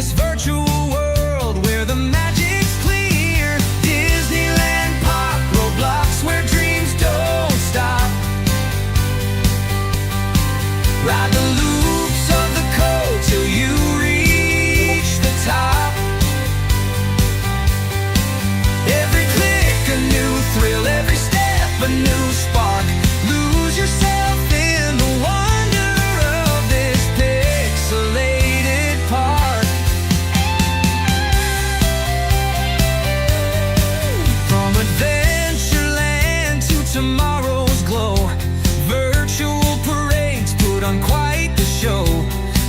this virtual world where the magic's clear. Disneyland Park, Roblox, where dreams don't stop. Ride the loops of the code till you reach the top. Every click a new thrill, every step a new spark. Lose yourself in the wonder of this pixelated park. From Adventureland to tomorrow's glow, virtual parades put on quite the show.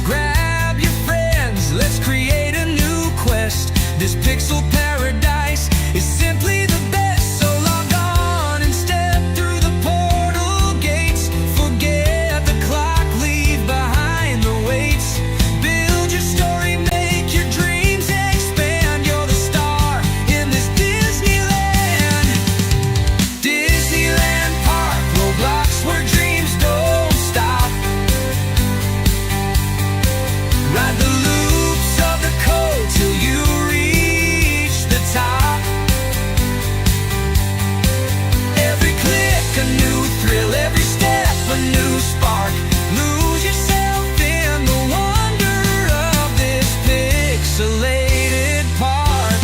Grab your friends, let's create a new quest. This pixel paradise is simply the best. So log on and step through the portal gates. Forget the clock, leave behind the weights. Build your story, make your dreams expand. You're the star in this Disneyland. Disneyland Park, Roblox, where dreams don't stop. Ride the loops of the code till you reach the top. Every click a new thrill, every step a new spark. Lose yourself in the wonder of this pixelated park.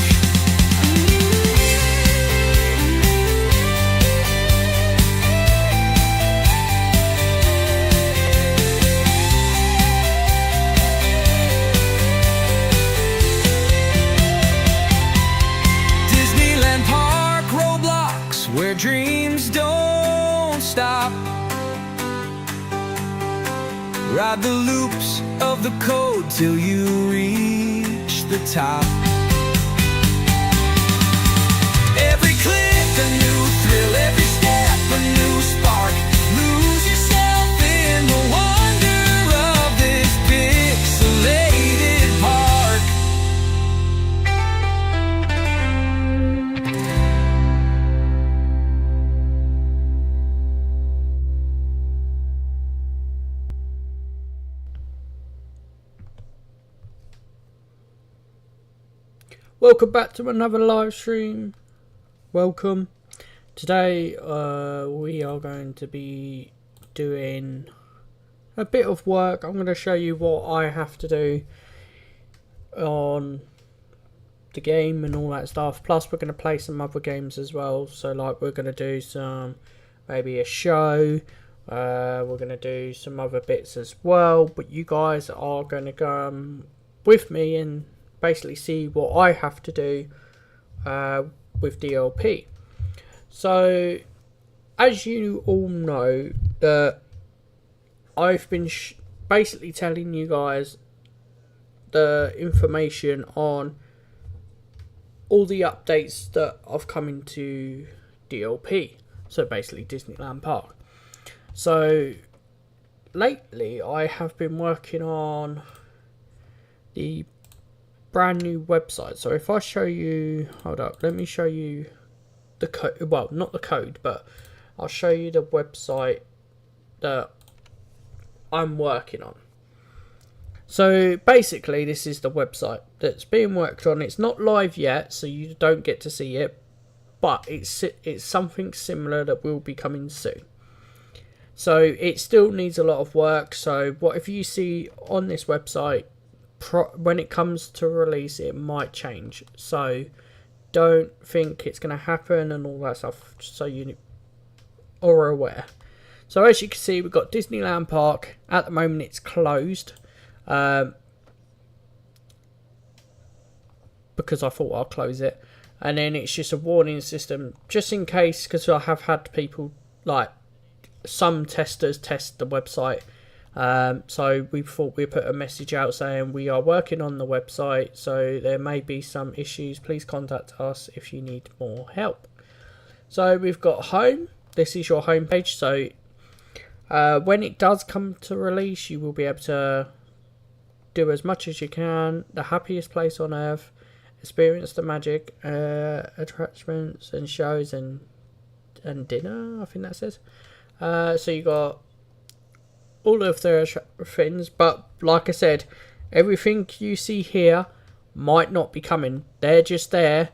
Disneyland Park, Roblox, where dreams don't stop. Ride the loops of the code till you reach the top. Every click a new thrill, every step a new spark. Lose yourself in the wonder of this pixelated park. Welcome back to another live stream. Welcome. Today we are going to be doing a bit of work. I'm going to show you what I have to do on the game and all that stuff. Plus we're going to play some other games as well. So like we're going to do some, maybe a show. We're going to do some other bits as well. But you guys are going to go with me and basically see what I have to do with DLP. So as you all know, that I've been basically telling you guys the information on all the updates that have come into DLP, so basically Disneyland Park. So lately I have been working on the brand new website. So if I show you, hold up, let me show you the code. Well, not the code, but I'll show you the website that I'm working on. So basically this is the website that's being worked on. It's not live yet, so you don't get to see it, but it's something similar that will be coming soon. So it still needs a lot of work. So whatever you see on this website, when it comes to release, it might change. So don't think it's going to happen and all that stuff, so you are aware. So as you can see, we've got Disneyland Park. At the moment it's closed because I thought I'll close it, and then it's just a warning system just in case, because I have had people, like some testers, test the website. So we thought we'd put a message out saying we are working on the website, so there may be some issues. Please contact us if you need more help. So we've got home. This is your home page. So when it does come to release, you will be able to do as much as you can. The happiest place on earth. Experience the magic. Attachments and shows and dinner, I think that says. So you got all of the things, but like I said, everything you see here might not be coming. They're just there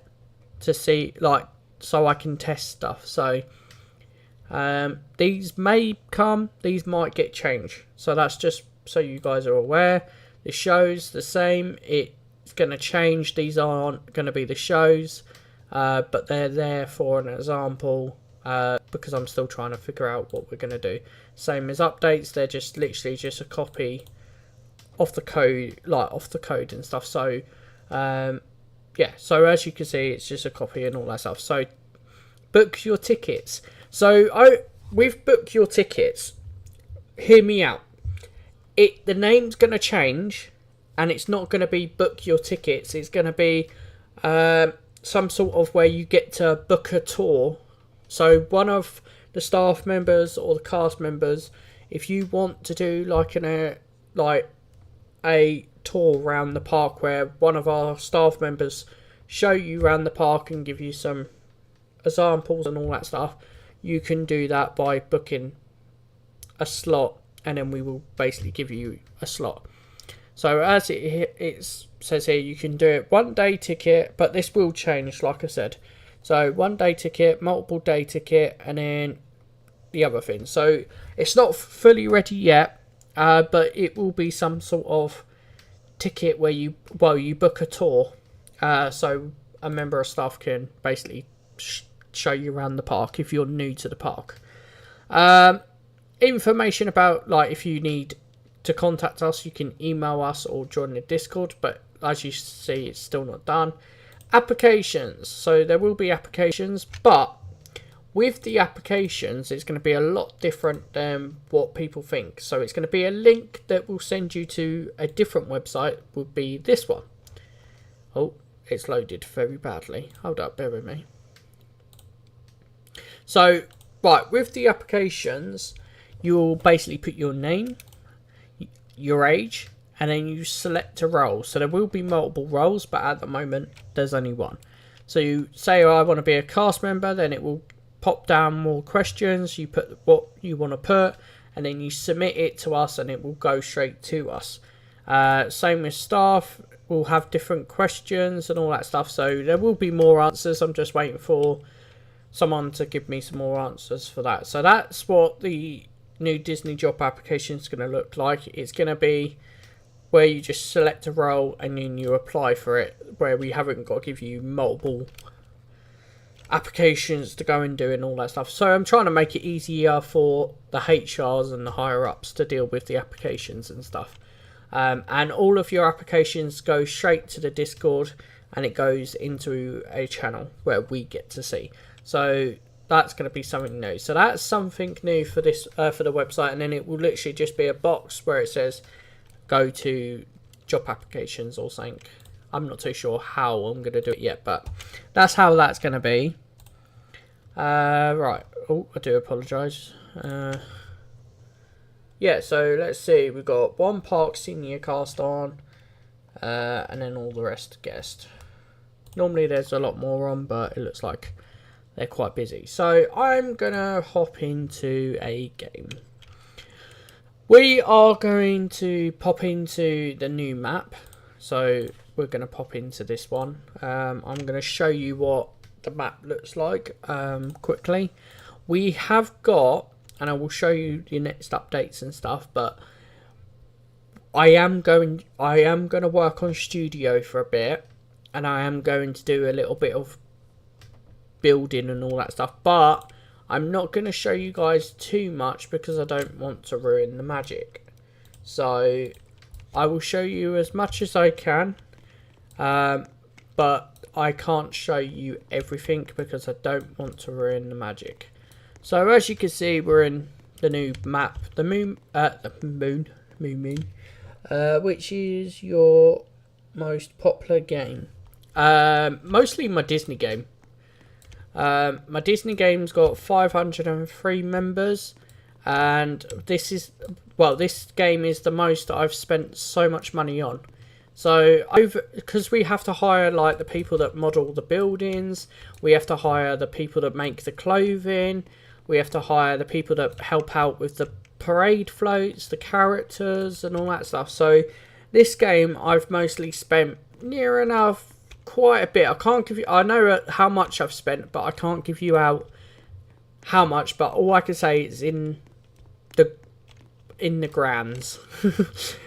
to see, like, so I can test stuff. So these may come, these might get changed. So that's just so you guys are aware. The show's the same. It's going to change. These aren't going to be the shows, but they're there for an example, because I'm still trying to figure out what we're going to do. Same as updates. They're just literally just a copy of the code, like off the code and stuff. So yeah, so as you can see, it's just a copy and all that stuff. So book your tickets. So with book your tickets, hear me out. The name's going to change, and it's not going to be book your tickets. It's going to be some sort of where you get to book a tour. So one of the staff members or the cast members, if you want to do like a tour around the park where one of our staff members show you around the park and give you some examples and all that stuff, you can do that by booking a slot, and then we will basically give you a slot. So as it says here, you can do it 1 day ticket, but this will change, like I said. So 1 day ticket, multiple day ticket, and then the other thing. So it's not fully ready yet, but it will be some sort of ticket where you book a tour. So a member of staff can basically show you around the park if you're new to the park. Information about, like, if you need to contact us, you can email us or join the Discord, but as you see, it's still not done. Applications. So there will be applications, but with the applications, it's going to be a lot different than what people think. So it's going to be a link that will send you to a different website, would be this one. Oh, it's loaded very badly. Hold up, bear with me. So, right, with the applications, you'll basically put your name, your age, and then you select a role. So there will be multiple roles, but at the moment, there's only one. So you say, I want to be a cast member, then it will pop down more questions. You put what you want to put, and then you submit it to us, and it will go straight to us. Same with staff. We'll have different questions and all that stuff. So there will be more answers. I'm just waiting for someone to give me some more answers for that. So that's what the new Disney job application is going to look like. It's going to be where you just select a role and then you apply for it, where we haven't got to give you multiple applications to go and do and all that stuff. So I'm trying to make it easier for the HRs and the higher ups to deal with the applications and stuff. And all of your applications go straight to the Discord, and it goes into a channel where we get to see. So that's going to be something new. So that's something new for this for the website, and then it will literally just be a box where it says go to job applications or something. I'm not too sure how I'm going to do it yet, but that's how that's going to be. Right. Oh, I do apologise. Yeah, so let's see. We've got one park senior cast on, and then all the rest guest. Normally there's a lot more on, but it looks like they're quite busy. So I'm going to hop into a game. We are going to pop into the new map. So we're going to pop into this one. I'm going to show you what the map looks like quickly. We have got, and I will show you the next updates and stuff, but I am going to work on Studio for a bit, and I am going to do a little bit of building and all that stuff, but I'm not going to show you guys too much because I don't want to ruin the magic. So I will show you as much as I can, but I can't show you everything because I don't want to ruin the magic. So as you can see, we're in the new map, the moon, which is your most popular game. Mostly my Disney game. My Disney game's got 503 members, and this game is the most I've spent so much money on. So because we have to hire like the people that model the buildings, we have to hire the people that make the clothing, we have to hire the people that help out with the parade floats, the characters and all that stuff. So this game I've mostly spent near enough quite a bit. I can't give you, I know how much I've spent, but I can't give you out how much, but all I can say is in the grands.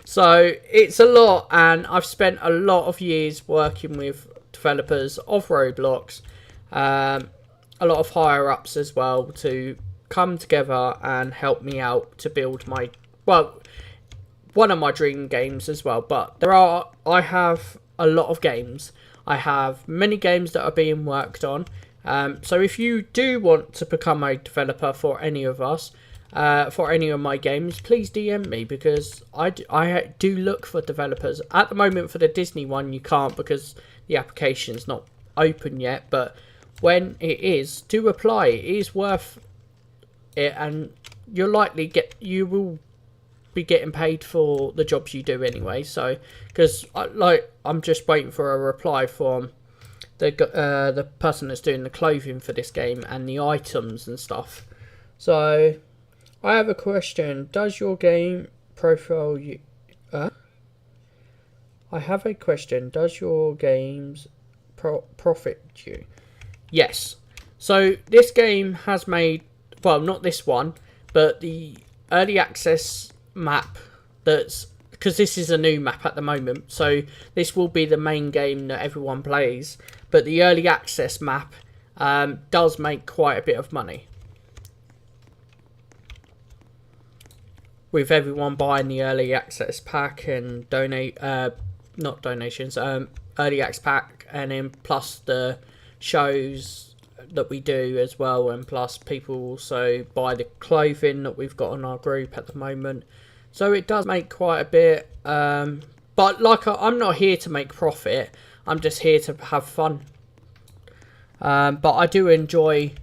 So it's a lot, and I've spent a lot of years working with developers of Roblox, a lot of higher ups as well, to come together and help me out to build my, well, one of my dream games as well. But I have a lot of games. I have many games that are being worked on. So if you do want to become a developer for any of us, for any of my games, please DM me, because I do look for developers. At the moment for the Disney one you can't, because the application's not open yet, but when it is, do apply. It is worth it, and you will be getting paid for the jobs you do anyway. So because I'm just waiting for a reply from the person that's doing the clothing for this game and the items and stuff. So I have a question. Does your game profile you... I have a question. Does your games profit you? Yes. So this game has made... Well, not this one, but the early access map that's... Because this is a new map at the moment. So this will be the main game that everyone plays. But the early access map does make quite a bit of money, with everyone buying the early access pack and not donations, early access pack, and then plus the shows that we do as well, and plus people also buy the clothing that we've got on our group at the moment. So it does make quite a bit, but like I'm not here to make profit, I'm just here to have fun. But I do enjoy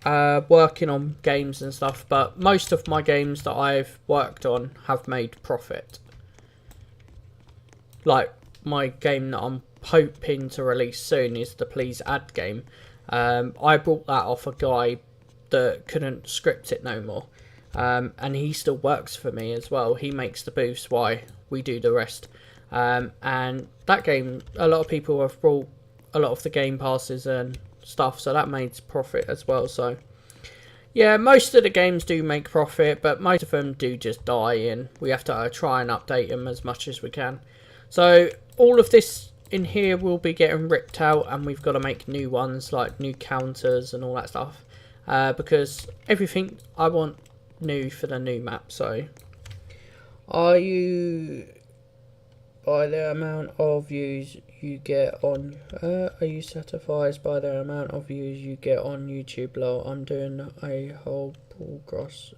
working on games and stuff, but most of my games that I've worked on have made profit. Like my game that I'm hoping to release soon is the Please Add game. I bought that off a guy that couldn't script it no more, and he still works for me as well. He makes the booths while we do the rest, and that game, a lot of people have bought a lot of the game passes and stuff, so that made profit as well. So yeah, most of the games do make profit, but most of them do just die, and we have to try and update them as much as we can. So all of this in here will be getting ripped out, and we've got to make new ones, like new counters and all that stuff, because everything I want new for the new map. So are you, by the amount of views you get on, are you satisfied by the amount of views you get on YouTube? Lol, I'm doing a whole progress.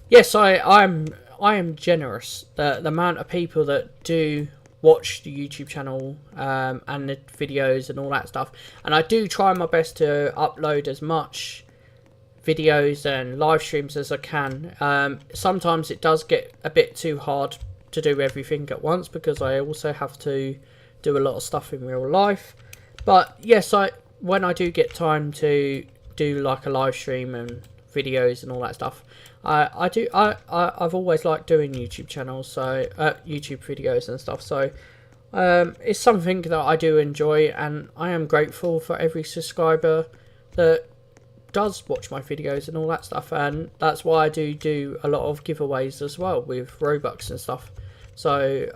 Yes, I am generous. The amount of people that do watch the YouTube channel and the videos and all that stuff, and I do try my best to upload as much videos and live streams as I can. Sometimes it does get a bit too hard to do everything at once, because I also have to do a lot of stuff in real life. But yes, when I do get time to do like a live stream and videos and all that stuff, I've always liked doing YouTube channels, so YouTube videos and stuff. So it's something that I do enjoy, and I am grateful for every subscriber that does watch my videos and all that stuff, and that's why I do a lot of giveaways as well with Robux and stuff. So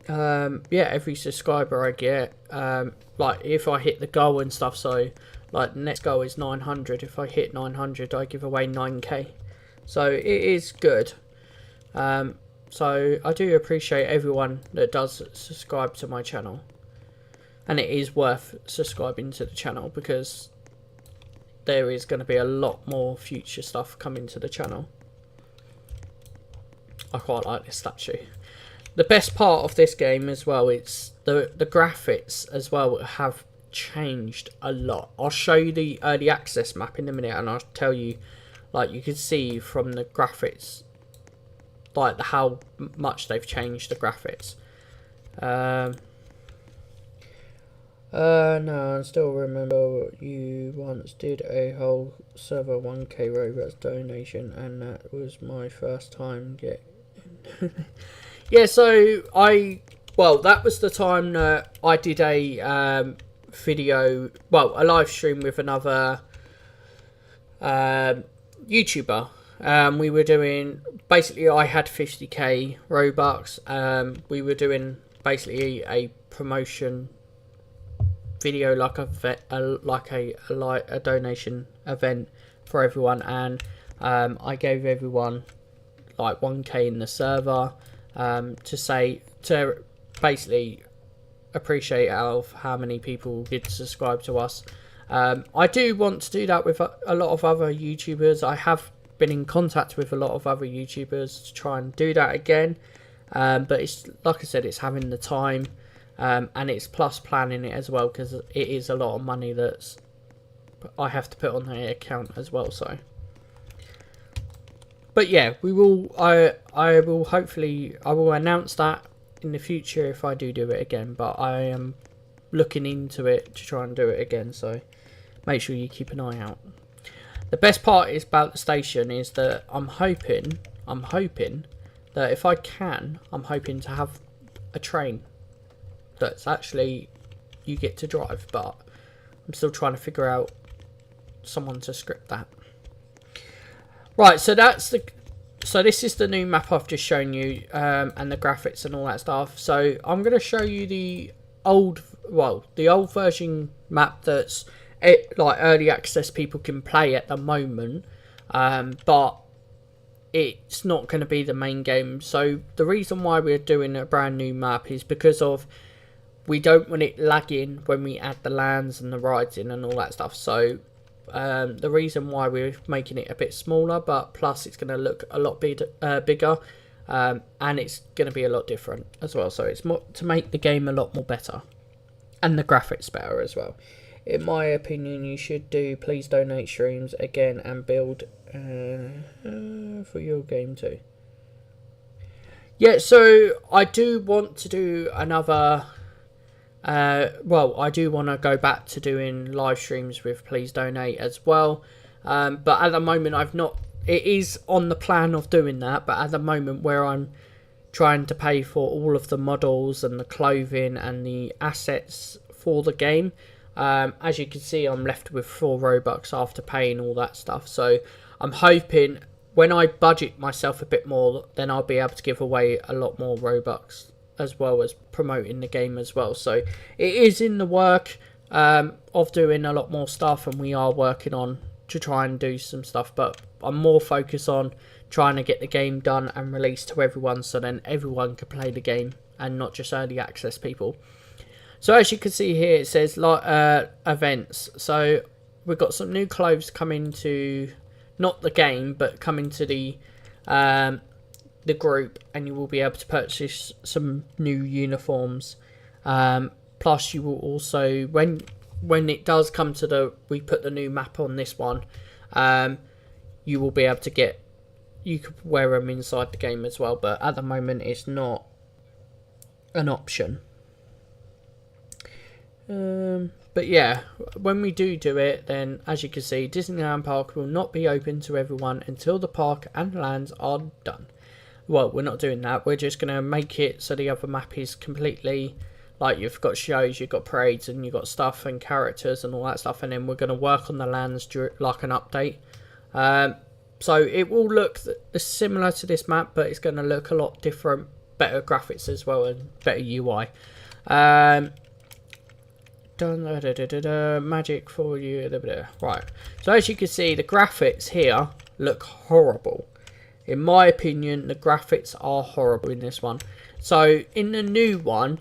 yeah, every subscriber I get, like if I hit the goal and stuff, so like the next goal is 900, if I hit 900 I give away 9k, so it is good. So I do appreciate everyone that does subscribe to my channel, and it is worth subscribing to the channel, because there is going to be a lot more future stuff coming to the channel. I quite like this statue. The best part of this game as well, it's the graphics as well have changed a lot. I'll show you the early access map in a minute, and I'll tell you, like, you can see from the graphics, like how much they've changed the graphics. No, I still remember you once did a whole server 1k Robux donation, and that was my first time getting. Yeah, so well, that was the time that I did a video, well, a live stream with another YouTuber. We were doing, basically I had 50k Robux. We were doing basically a promotion video, like a donation event for everyone, and I gave everyone like 1k in the server, to basically appreciate of how many people did subscribe to us. I do want to do that with a lot of other YouTubers. I have been in contact with a lot of other YouTubers to try and do that again, but it's, like I said, it's having the time, and it's plus planning it as well, because it is a lot of money that's I have to put on the account as well. So, but yeah, we will. I will hopefully, I will announce that in the future if I do it again. But I am looking into it to try and do it again. So make sure you keep an eye out. The best part is about the station is that I'm hoping that if I can, I'm hoping to have a train that's actually you get to drive, but I'm still trying to figure out someone to script that. Right, so this is the new map I've just shown you, and the graphics and all that stuff. So I'm going to show you the old version map that's like early access people can play at the moment, but it's not going to be the main game. So the reason why we're doing a brand new map is because of we don't want it lagging when we add the lands and the rides in and all that stuff. So the reason why we're making it a bit smaller, but plus it's going to look a lot bigger, and it's going to be a lot different as well. So it's more to make the game a lot more better, and the graphics better as well. In my opinion, you should do please donate streams again and build for your game too. Yeah, so I do want to do another. I do want to go back to doing live streams with please donate as well, but at the moment I've not. It is on the plan of doing that, but at the moment where I'm trying to pay for all of the models and the clothing and the assets for the game, as you can see, I'm left with 4 Robux after paying all that stuff. So I'm hoping when I budget myself a bit more, then I'll be able to give away a lot more Robux, as well as promoting the game as well. So it is in the work of doing a lot more stuff, and we are working on to try and do some stuff, but I'm more focused on trying to get the game done and released to everyone, so then everyone can play the game and not just early access people. So as you can see here, it says events. So we've got some new clothes coming to, not the game, but coming to the group, and you will be able to purchase some new uniforms. Plus you will also, when it does come to we put the new map on this one, you will be able to get, you could wear them inside the game as well, but at the moment it's not an option. But yeah, when we do it, then as you can see, Disneyland Park will not be open to everyone until the park and lands are done. Well, we're not doing that. We're just going to make it so the other map is completely, like, you've got shows, you've got parades, and you've got stuff and characters and all that stuff, and then we're going to work on the lands like an update. So it will look similar to this map, but it's going to look a lot different, better graphics as well, and better UI. Magic for you. Right, so as you can see, the graphics here look horrible. In my opinion, the graphics are horrible in this one. So in the new one,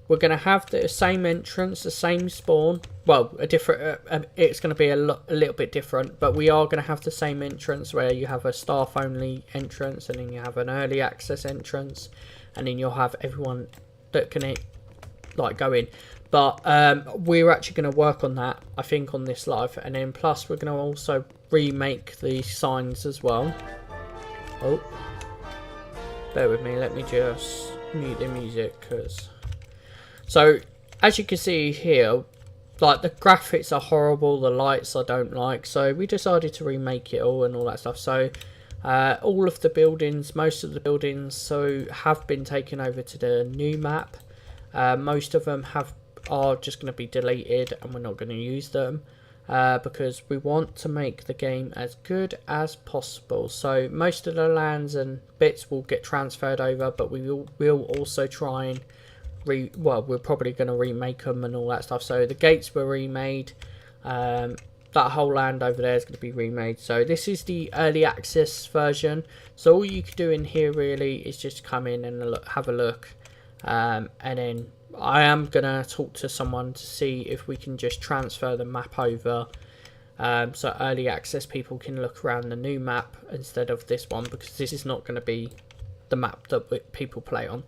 we're going to have the same entrance, the same spawn. Well, a different. It's going to be a little bit different, but we are going to have the same entrance where you have a staff only entrance, and then you have an early access entrance, and then you'll have everyone that can like go in. But we're actually going to work on that, I think, on this live, and then plus we're going to also remake the signs as well. Oh, bear with me, let me just mute the music, because so as you can see here, like, the graphics are horrible, the lights I don't like, so we decided to remake it all and all that stuff. So All of the buildings, most of the buildings, have been taken over to the new map. Most of them are just going to be deleted, and we're not going to use them. Because we want to make the game as good as possible. So most of the lands and bits will get transferred over, but we'll also try and we're probably going to remake them and all that stuff. So the gates were remade. That whole land over there is going to be remade. So this is the early access version. So all you can do in here really is just come in and have a look, and then I am going to talk to someone to see if we can just transfer the map over, so early access people can look around the new map instead of this one, because this is not going to be the map that people play on.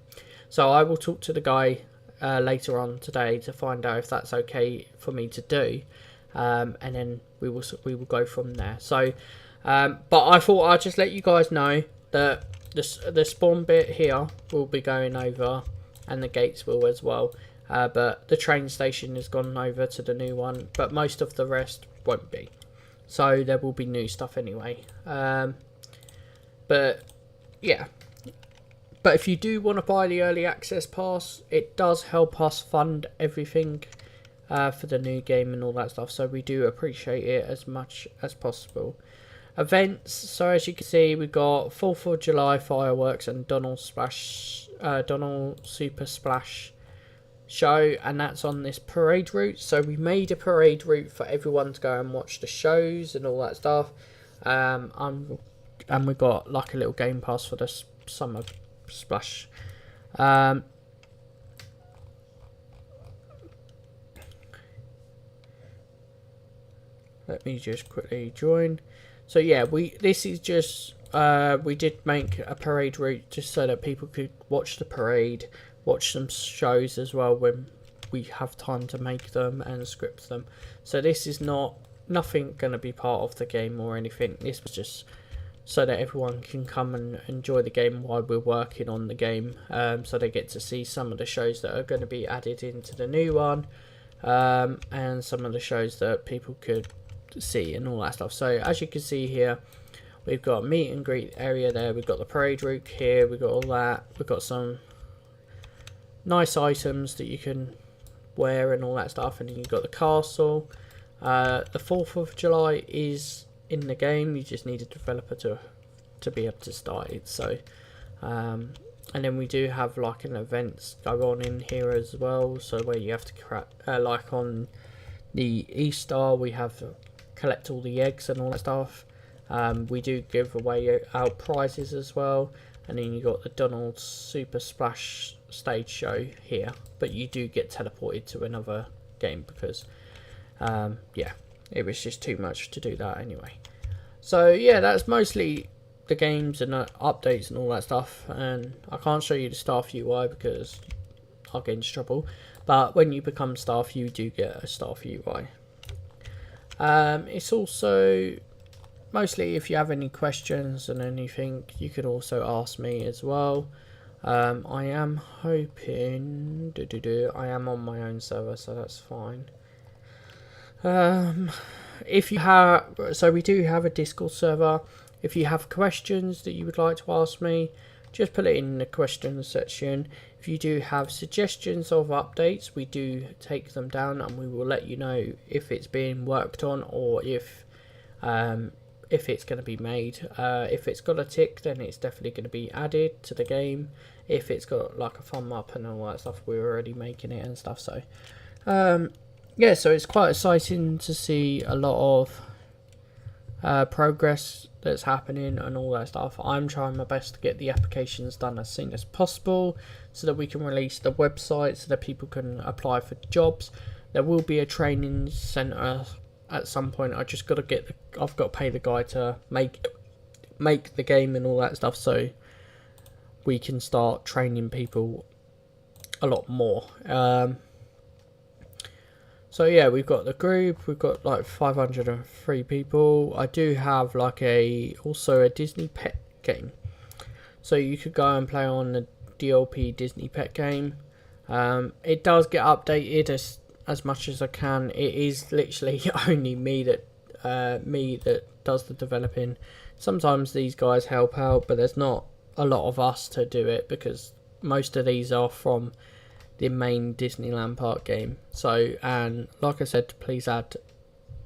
So I will talk to the guy later on today to find out if that's okay for me to do, and then we will go from there. So but I thought I'd just let you guys know that the spawn bit here will be going over, and the gates will as well, but the train station has gone over to the new one, but most of the rest won't be, so there will be new stuff anyway. But yeah, but if you do want to buy the early access pass, it does help us fund everything for the new game and all that stuff, so we do appreciate it as much as possible. Events, so as you can see, we've got 4th of July fireworks and Donald Super Splash show, and that's on this parade route. So we made a parade route for everyone to go and watch the shows and all that stuff, and we got like a little game pass for the summer splash. Let me just quickly join. So yeah, this is just we did make a parade route just so that people could watch the parade, watch some shows as well when we have time to make them and script them. So this is nothing going to be part of the game or anything. This was just so that everyone can come and enjoy the game while we're working on the game, so they get to see some of the shows that are going to be added into the new one, and some of the shows that people could see and all that stuff. So as you can see here, we've got meet and greet area there, we've got the parade route here, we've got all that, we've got some nice items that you can wear and all that stuff, and then you've got the castle. The 4th of July is in the game, you just need a developer to be able to start it. So and then we do have like an events go on in here as well, so where you have to like on the Easter we have collect all the eggs and all that stuff. We do give away our prizes as well, and then you got the Donald Super Splash stage show here, but you do get teleported to another game because yeah, it was just too much to do that anyway. So yeah, that's mostly the games and updates and all that stuff, and I can't show you the staff UI because I'll get into trouble, but when you become staff you do get a staff UI. It's also mostly if you have any questions and anything you could also ask me as well. I am hoping I am on my own server, so that's fine. If you have, so we do have a Discord server. If you have questions that you would like to ask me, just put it in the questions section. If you do have suggestions of updates, we do take them down and we will let you know if it's being worked on or if it's going to be made. If it's got a tick, then it's definitely going to be added to the game. If it's got like a thumb up and all that stuff, we're already making it and stuff. So yeah, so it's quite exciting to see a lot of progress that's happening and all that stuff. I'm trying my best to get the applications done as soon as possible so that we can release the website so that people can apply for jobs. There will be a training center at some point. I just got to I've got to pay the guy to make the game and all that stuff, so we can start training people a lot more. So yeah, we've got the group, we've got like 503 people. I do have like also a Disney pet game, so you could go and play on the DLP Disney pet game. It does get updated as much as I can. It is literally only me that does the developing. Sometimes these guys help out, but there's not a lot of us to do it because most of these are from the main Disneyland Park game. So, and like I said, please add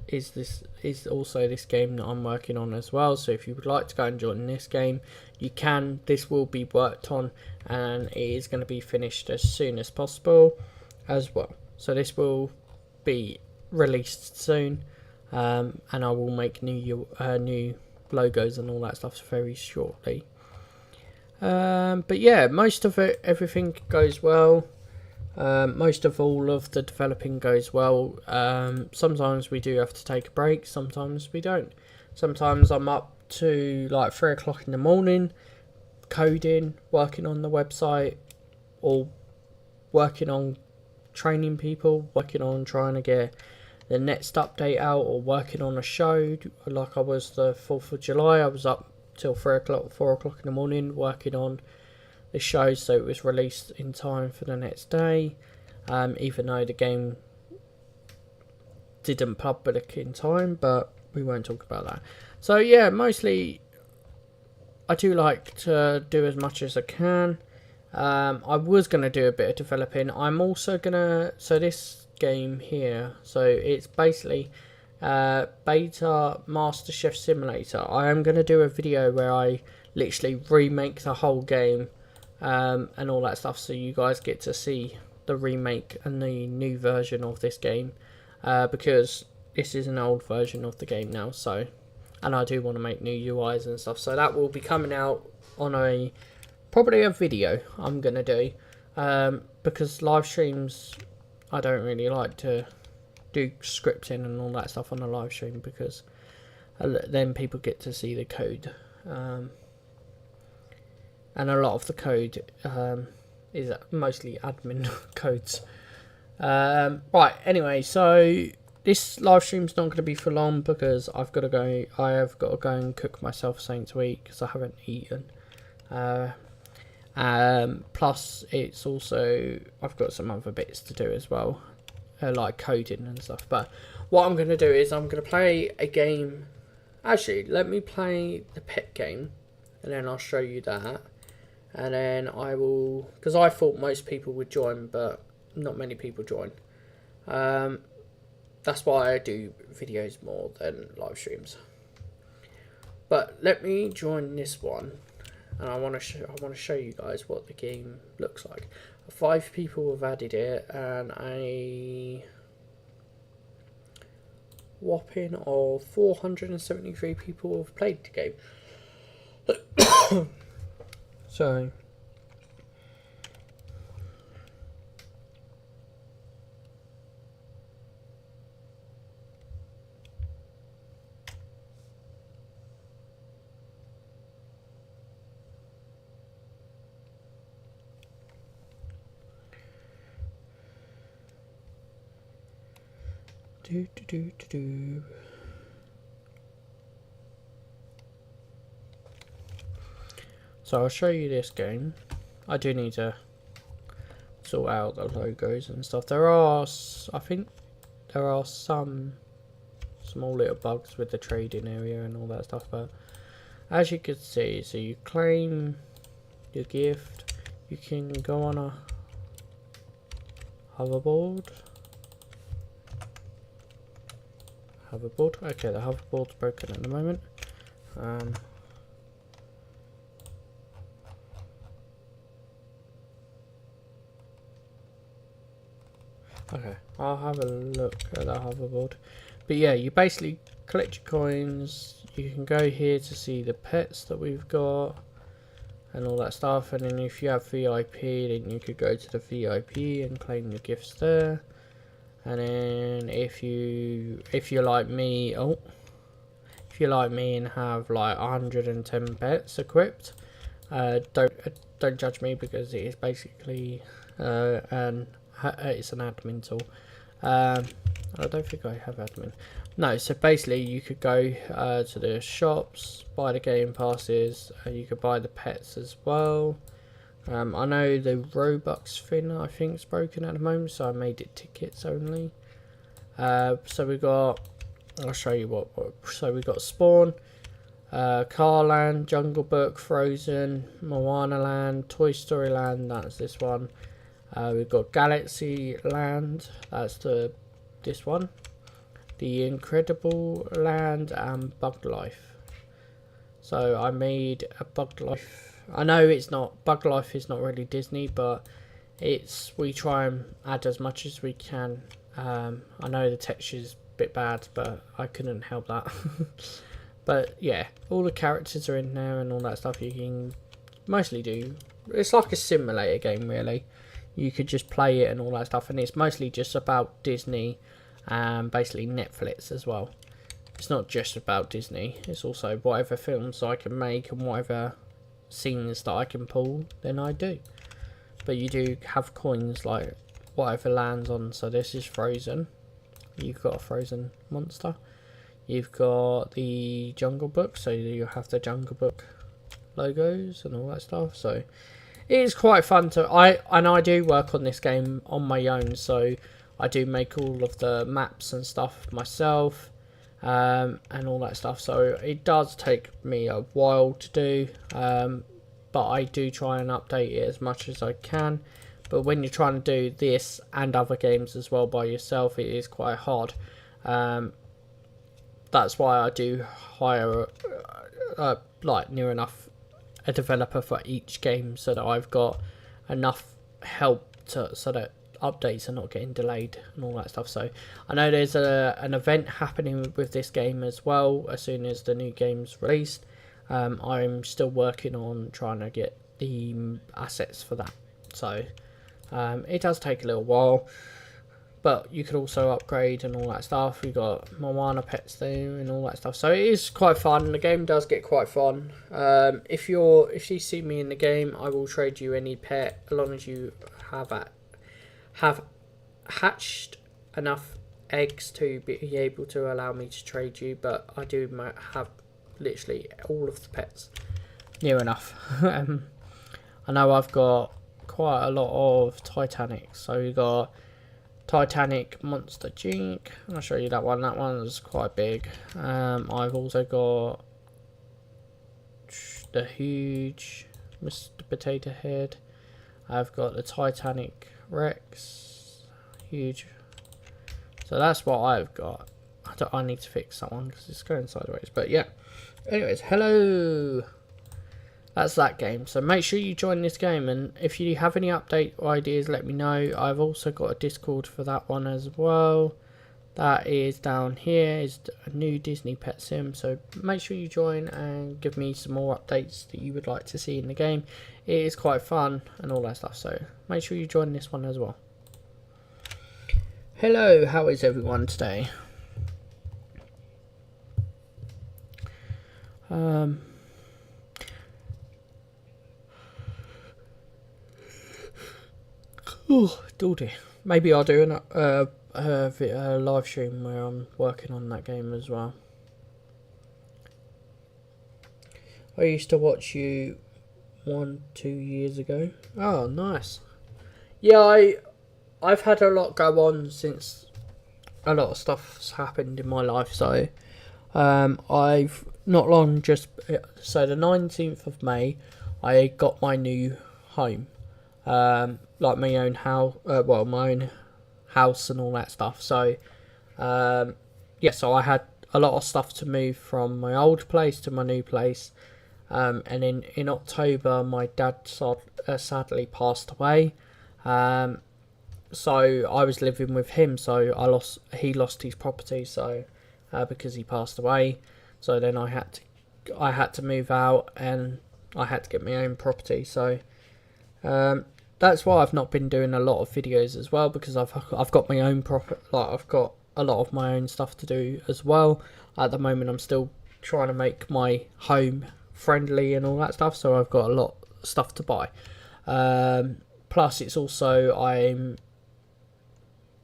is also this game that I'm working on as well. So if you would like to go and join this game, you can. This will be worked on and it is going to be finished as soon as possible as well. So this will be released soon, and I will make new logos and all that stuff very shortly. But yeah, most of it, everything goes well. Most of all of the developing goes well. Sometimes we do have to take a break, sometimes we don't. Sometimes I'm up to like 3 o'clock in the morning coding, working on the website, or working on training people, working on trying to get the next update out, or working on a show. Like I was the 4th of July, I was up till 4 o'clock in the morning working on the show, so it was released in time for the next day, even though the game didn't public in time, but we won't talk about that. So yeah, mostly I do like to do as much as I can. I was going to do a bit of developing. I'm also going to, so this game here, so it's basically Beta Master Chef Simulator. I am going to do a video where I literally remake the whole game and all that stuff, so you guys get to see the remake and the new version of this game, because this is an old version of the game now. So, and I do want to make new UIs and stuff, so that will be coming out on probably a video I'm gonna do, because live streams, I don't really like to do scripting and all that stuff on a live stream, because then people get to see the code, and a lot of the code is mostly admin codes. Right, anyway, so this live stream's not going to be for long because I have got to go and cook myself something to eat because I haven't eaten. Plus it's also, I've got some other bits to do as well, like coding and stuff. But what I'm going to do is I'm going to play a game. Actually, let me play the pet game and then I'll show you that. And then I will, because I thought most people would join, but not many people join. That's why I do videos more than live streams. But let me join this one, and I want to show you guys what the game looks like. 5 people have added it, and a whopping of 473 people have played the game. So. So I'll show you this game. I do need to sort out the logos and stuff. I think there are some small little bugs with the trading area and all that stuff, but as you can see, so you claim your gift, you can go on a hoverboard. Okay, the hoverboard's broken at the moment. Okay, I'll have a look at the hoverboard. But yeah, you basically collect your coins. You can go here to see the pets that we've got and all that stuff. And then if you have VIP, then you could go to the VIP and claim your gifts there. And then if you're like me, if you're like me and have like 110 pets equipped, don't judge me, because it is basically it's an admin tool. I don't think I have admin. No, so basically you could go to the shops, buy the game passes, you could buy the pets as well. I know the Robux thing I think is broken at the moment, so I made it tickets only. So we got, I'll show you what. So we got spawn, Car Land, Jungle Book, Frozen, Moana Land, Toy Story Land, that's this one. We've got Galaxy Land, that's this one. The Incredible Land and Bug Life. So I made a Bug Life. I know it's not, Bug Life is not really Disney, but we try and add as much as we can. I know the texture's a bit bad, but I couldn't help that. But yeah, all the characters are in there and all that stuff. You can mostly do. It's like a simulator game, really. You could just play it and all that stuff, and it's mostly just about Disney and basically Netflix as well. It's not just about Disney. It's also whatever films I can make and whatever scenes that I can pull, then I do. But you do have coins like whatever lands on. So this is Frozen. You've got a Frozen monster. You've got the Jungle Book, so you have the Jungle Book logos and all that stuff. So it is quite fun to. I do work on this game on my own, so I do make all of the maps and stuff myself, and all that stuff. So it does take me a while to do, but I do try and update it as much as I can. But when you're trying to do this and other games as well by yourself, it is quite hard. That's why I do hire like near enough a developer for each game, so that I've got enough help so that updates are not getting delayed and all that stuff. So I know there's an event happening with this game as well as soon as the new game's released. I'm still working on trying to get the assets for that, so it does take a little while. But you could also upgrade and all that stuff. We've got Moana pets there and all that stuff. So it is quite fun. The game does get quite fun. If you see me in the game, I will trade you any pet, as long as you have hatched enough eggs to be able to allow me to trade you. But I do have literally all of the pets, near enough. I know I've got quite a lot of Titanic. So we've got Titanic Monster Jink. I'll show you that one. That one's quite big. I've also got the huge Mr. Potato Head. I've got the Titanic Rex, huge. So that's what I've got. I need to fix that one because it's going sideways. But yeah. Anyways, hello. That's that game. So make sure you join this game, and if you have any update ideas, let me know. I've also got a Discord for that one as well. That is down here. Is a new Disney Pet Sim. So make sure you join and give me some more updates that you would like to see in the game. It is quite fun and all that stuff. So make sure you join this one as well. Hello, how is everyone today? Oh, Daldy. Maybe I'll do a live stream where I'm working on that game as well. I used to watch you 1-2 years ago. Oh, nice. Yeah, I've had a lot go on since a lot of stuff's happened in my life. So I've not long so the 19th of May I got my new home. Like my own house, my own house and all that stuff. So, yeah, so I had a lot of stuff to move from my old place to my new place. And then in October, my dad sadly passed away. So I was living with him. So he lost his property. So because he passed away, so then I had to move out and I had to get my own property. So. That's why I've not been doing a lot of videos as well, because I've got my own I've got a lot of my own stuff to do as well. At the moment, I'm still trying to make my home friendly and all that stuff, so I've got a lot of stuff to buy. Plus, it's also I'm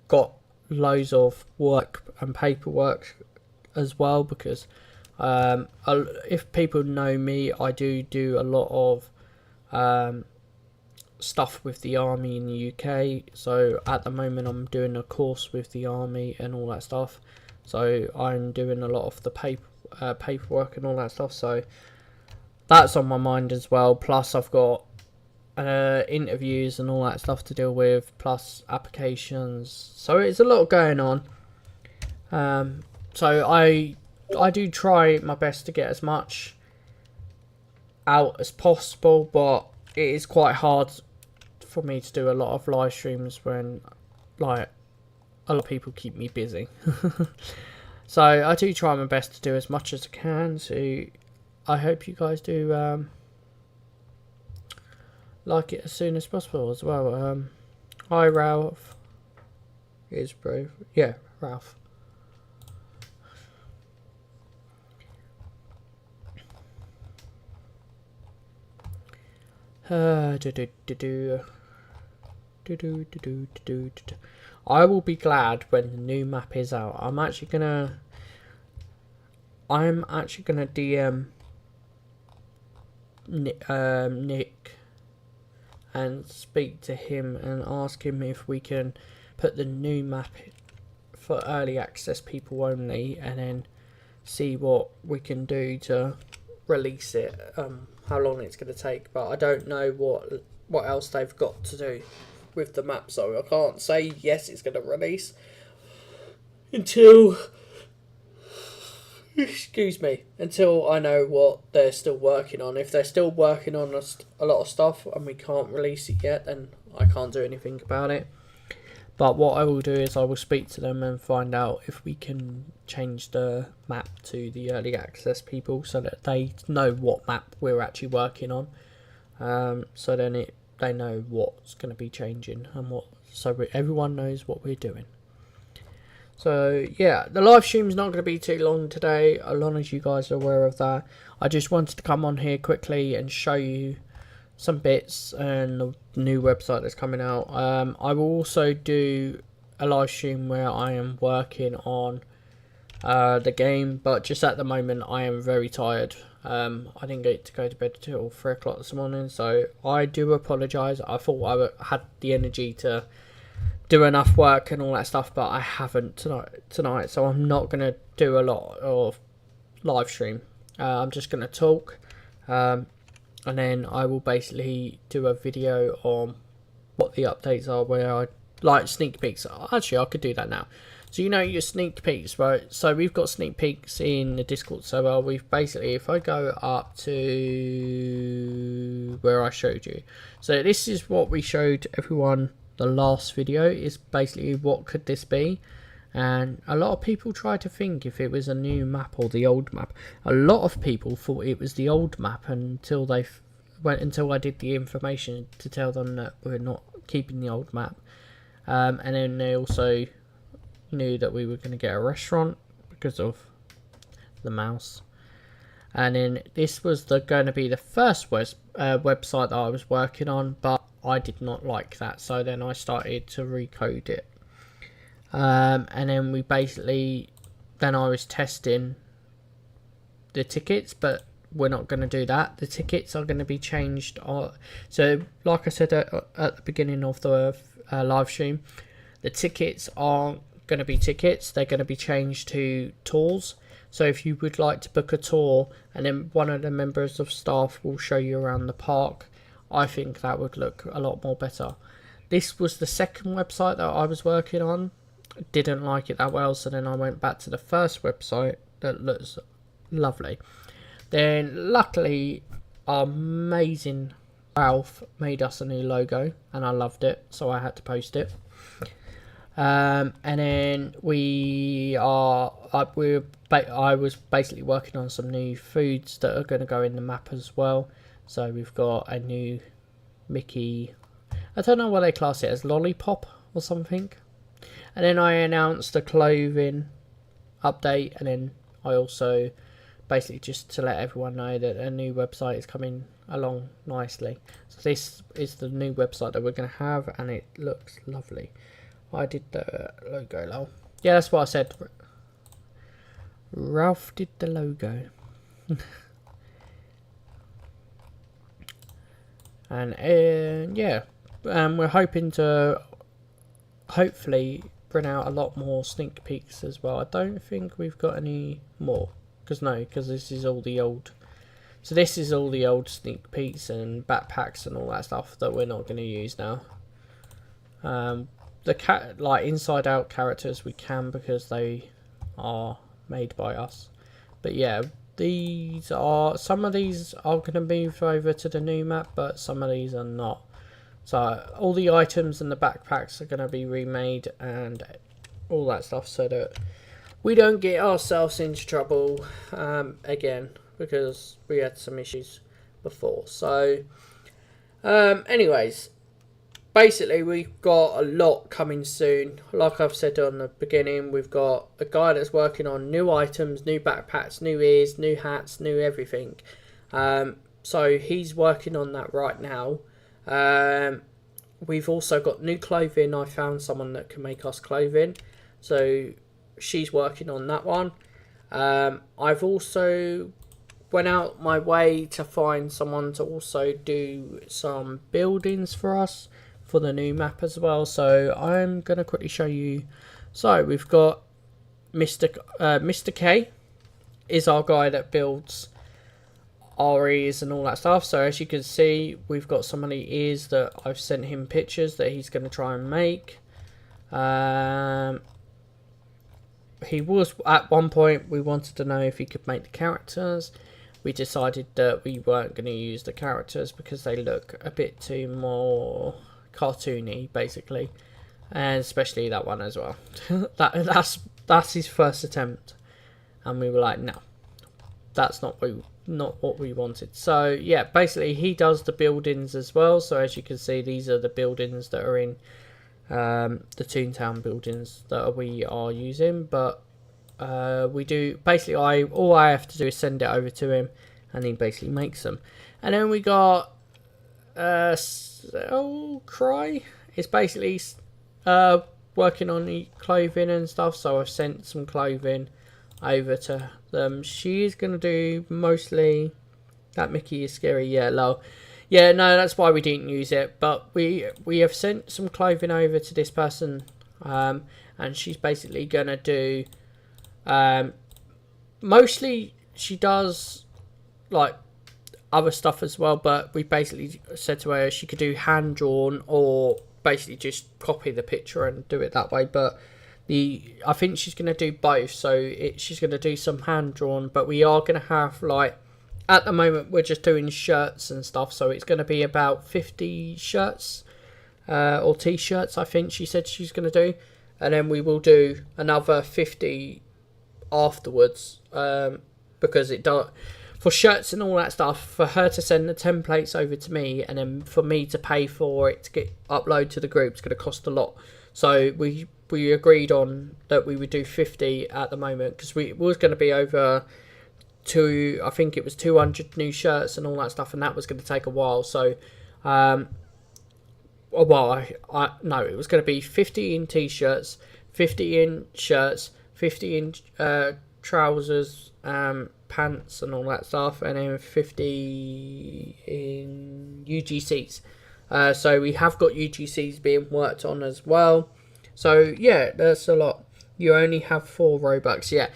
got loads of work and paperwork as well, because if people know me, I do a lot of stuff with the army in the UK. So at the moment I'm doing a course with the army and all that stuff, so I'm doing a lot of the paperwork and all that stuff. So that's on my mind as well. Plus I've got interviews and all that stuff to deal with, plus applications. So it's a lot going on. So I do try my best to get as much out as possible, but it is quite hard for me to do a lot of live streams when like a lot of people keep me busy. So I do try my best to do as much as I can. So I hope you guys do like it as soon as possible as well. Hi Ralph. Is brave. Yeah, Ralph. I will be glad when the new map is out. I'm actually gonna DM Nick and speak to him and ask him if we can put the new map for early access people only, and then see what we can do to release it. How long it's going to take, but I don't know what else they've got to do with the map, so I can't say yes it's going to release until until I know what they're still working on. If they're still working on a lot of stuff and we can't release it yet, then I can't do anything about it. But what I will do is I will speak to them and find out if we can change the map to the early access people, so that they know what map we're actually working on. So then they know what's going to be changing and so everyone knows what we're doing. So yeah, the live stream's not going to be too long today, as long as you guys are aware of that. I just wanted to come on here quickly and show you some bits and the new website that's coming out. I will also do a live stream where I am working on the game, but just at the moment I am very tired. I didn't get to go to bed till 3 o'clock this morning, so I do apologise. I thought I had the energy to do enough work and all that stuff, but I haven't tonight, so I'm not going to do a lot of live stream. I'm just going to talk, and then I will basically do a video on what the updates are, where I like sneak peeks. Actually, I could do that now. So you know your sneak peeks, right? So we've got sneak peeks in the Discord server. We've basically, if I go up to where I showed you, so this is what we showed everyone the last video, is basically what could this be, and a lot of people try to think if it was a new map or the old map. A lot of people thought it was the old map until I did the information to tell them that we're not keeping the old map, and then they also knew that we were going to get a restaurant because of the mouse. And then this was going to be the first website that I was working on, but I did not like that, so then I started to recode it, and then we basically, then I was testing the tickets, but we're not going to do that. The tickets are going to be changed. So like I said at the beginning of the live stream, the tickets aren't going to be tickets, they're going to be changed to tours. So if you would like to book a tour and then one of the members of staff will show you around the park, I think that would look a lot more better. This was the second website that I was working on. Didn't like it that well, so then I went back to the first website that looks lovely. Then luckily our amazing Ralph made us a new logo and I loved it, so I had to post it. And then I was basically working on some new foods that are going to go in the map as well. So we've got a new Mickey, I don't know what they class it as, lollipop or something. And then I announced a clothing update, and then I also basically just to let everyone know that a new website is coming along nicely. So this is the new website that we're going to have, and it looks lovely. I did the logo, lol. Yeah, that's what I said. Ralph did the logo. And yeah, we're hoping to hopefully bring out a lot more sneak peeks as well. I don't think we've got any more Because no, because this is all the old. So this is all the old sneak peeks and backpacks and all that stuff that we're not going to use now. The like inside out characters we can because they are made by us. But yeah, some of these are going to move over to the new map, but some of these are not. So all the items and the backpacks are going to be remade and all that stuff, so that we don't get ourselves into trouble again, because we had some issues before. So anyways, basically we've got a lot coming soon. Like I've said on the beginning, we've got a guy that's working on new items, new backpacks, new ears, new hats, new everything. So he's working on that right now. We've also got new clothing. I found someone that can make us clothing, so she's working on that one. I've also went out my way to find someone to also do some buildings for us for the new map as well. So I'm going to quickly show you. So we've got Mr. K is our guy that builds our ears and all that stuff. So as you can see, we've got some of the ears that I've sent him pictures that he's going to try and make. He was, at one point we wanted to know if he could make the characters. We decided that we weren't going to use the characters because they look a bit too more cartoony, basically, and especially that one as well. that's his first attempt, and we were like, no, that's not what we wanted. So yeah, basically he does the buildings as well. So as you can see, these are the buildings that are in the Toontown buildings that we are using. But we do basically, all I have to do is send it over to him, and he basically makes them. And then we got Cry. It's basically working on the clothing and stuff. So I've sent some clothing over to them. She is going to do mostly that. Mickey is scary. Yeah, lol. Yeah, no, that's why we didn't use it. But we have sent some clothing over to this person, and she's basically going to do mostly, she does like other stuff as well, but we basically said to her she could do hand drawn or basically just copy the picture and do it that way. But I think she's going to do both. So she's going to do some hand drawn, but we are going to have, like, at the moment we're just doing shirts and stuff, so it's going to be about 50 shirts or t-shirts, I think she said she's going to do, and then we will do another 50 afterwards, because it does, for shirts and all that stuff, for her to send the templates over to me and then for me to pay for it to get upload to the group, it's going to cost a lot. So we agreed on that we would do 50 at the moment, because it was going to be over I think it was 200 new shirts and all that stuff, and that was going to take a while. So no, it was going to be 50 in t-shirts, 50 in shirts, 50 in trousers, pants and all that stuff, and then 50 in UGCs. So we have got UGCs being worked on as well. So yeah, that's a lot. You only have 4 Robux. Yeah,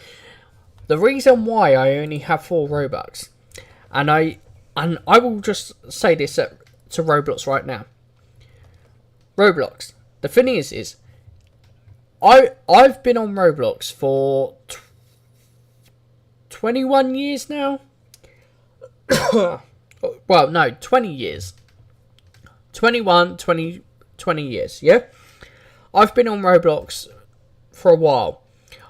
the reason why I only have 4 Robux, and I will just say this to Roblox right now. Roblox, the thing is I've been on Roblox for 21 years now. Well, no, 20 years. 20 years, yeah? I've been on Roblox for a while.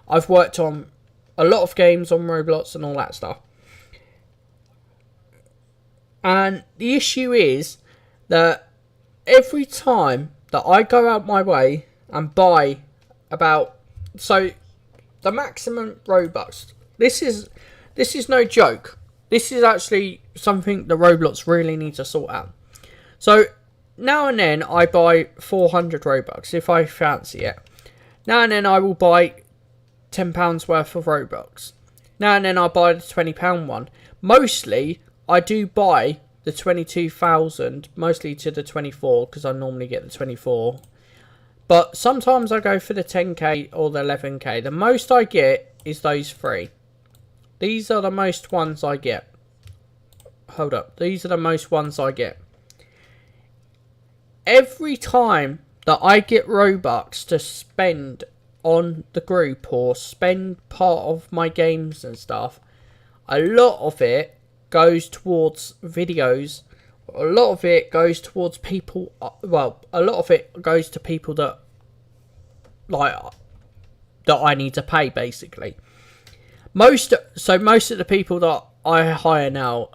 I've worked on a lot of games on Roblox and all that stuff. And the issue is that every time that I go out my way and buy so the maximum Robux, this is no joke. This is actually something the Roblox really needs to sort out. So now and then I buy 400 Robux if I fancy it. Now and then I will buy £10 worth of Robux. Now and then I buy the £20 one. Mostly I do buy the 22,000, mostly to the 24, because I normally get the 24. But sometimes I go for the 10k or the 11k. The most I get is those 3. These are the most ones I get. Hold up. These are the most ones I get. Every time that I get Robux to spend on the group or spend part of my games and stuff, a lot of it goes towards videos. A lot of it goes towards people. Well, a lot of it goes to people that that I need to pay, basically. Most of the people that I hire now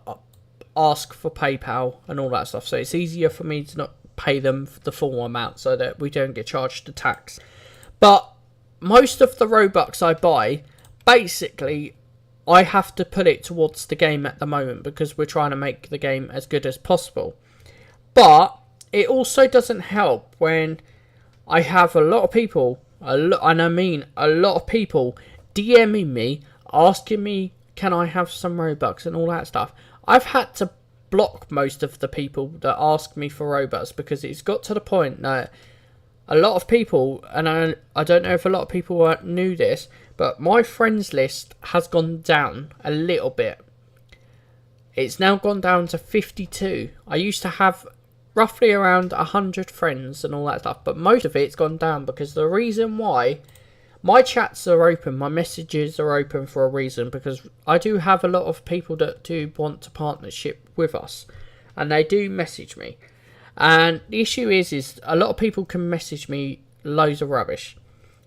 ask for PayPal and all that stuff, so it's easier for me to not pay them the full amount so that we don't get charged the tax. But most of the Robux I buy, basically, I have to put it towards the game at the moment because we're trying to make the game as good as possible. But it also doesn't help when I have a lot of people, and I mean a lot of people, DMing me, asking me, can I have some Robux and all that stuff. I've had to block most of the people that ask me for Robux because it's got to the point that a lot of people, and I don't know if a lot of people knew this, but my friends list has gone down a little bit. It's now gone down to 52. I used to have roughly around 100 friends and all that stuff, but most of it's gone down because the reason why, my chats are open, my messages are open for a reason, because I do have a lot of people that do want a partnership with us, and they do message me. And the issue is a lot of people can message me loads of rubbish.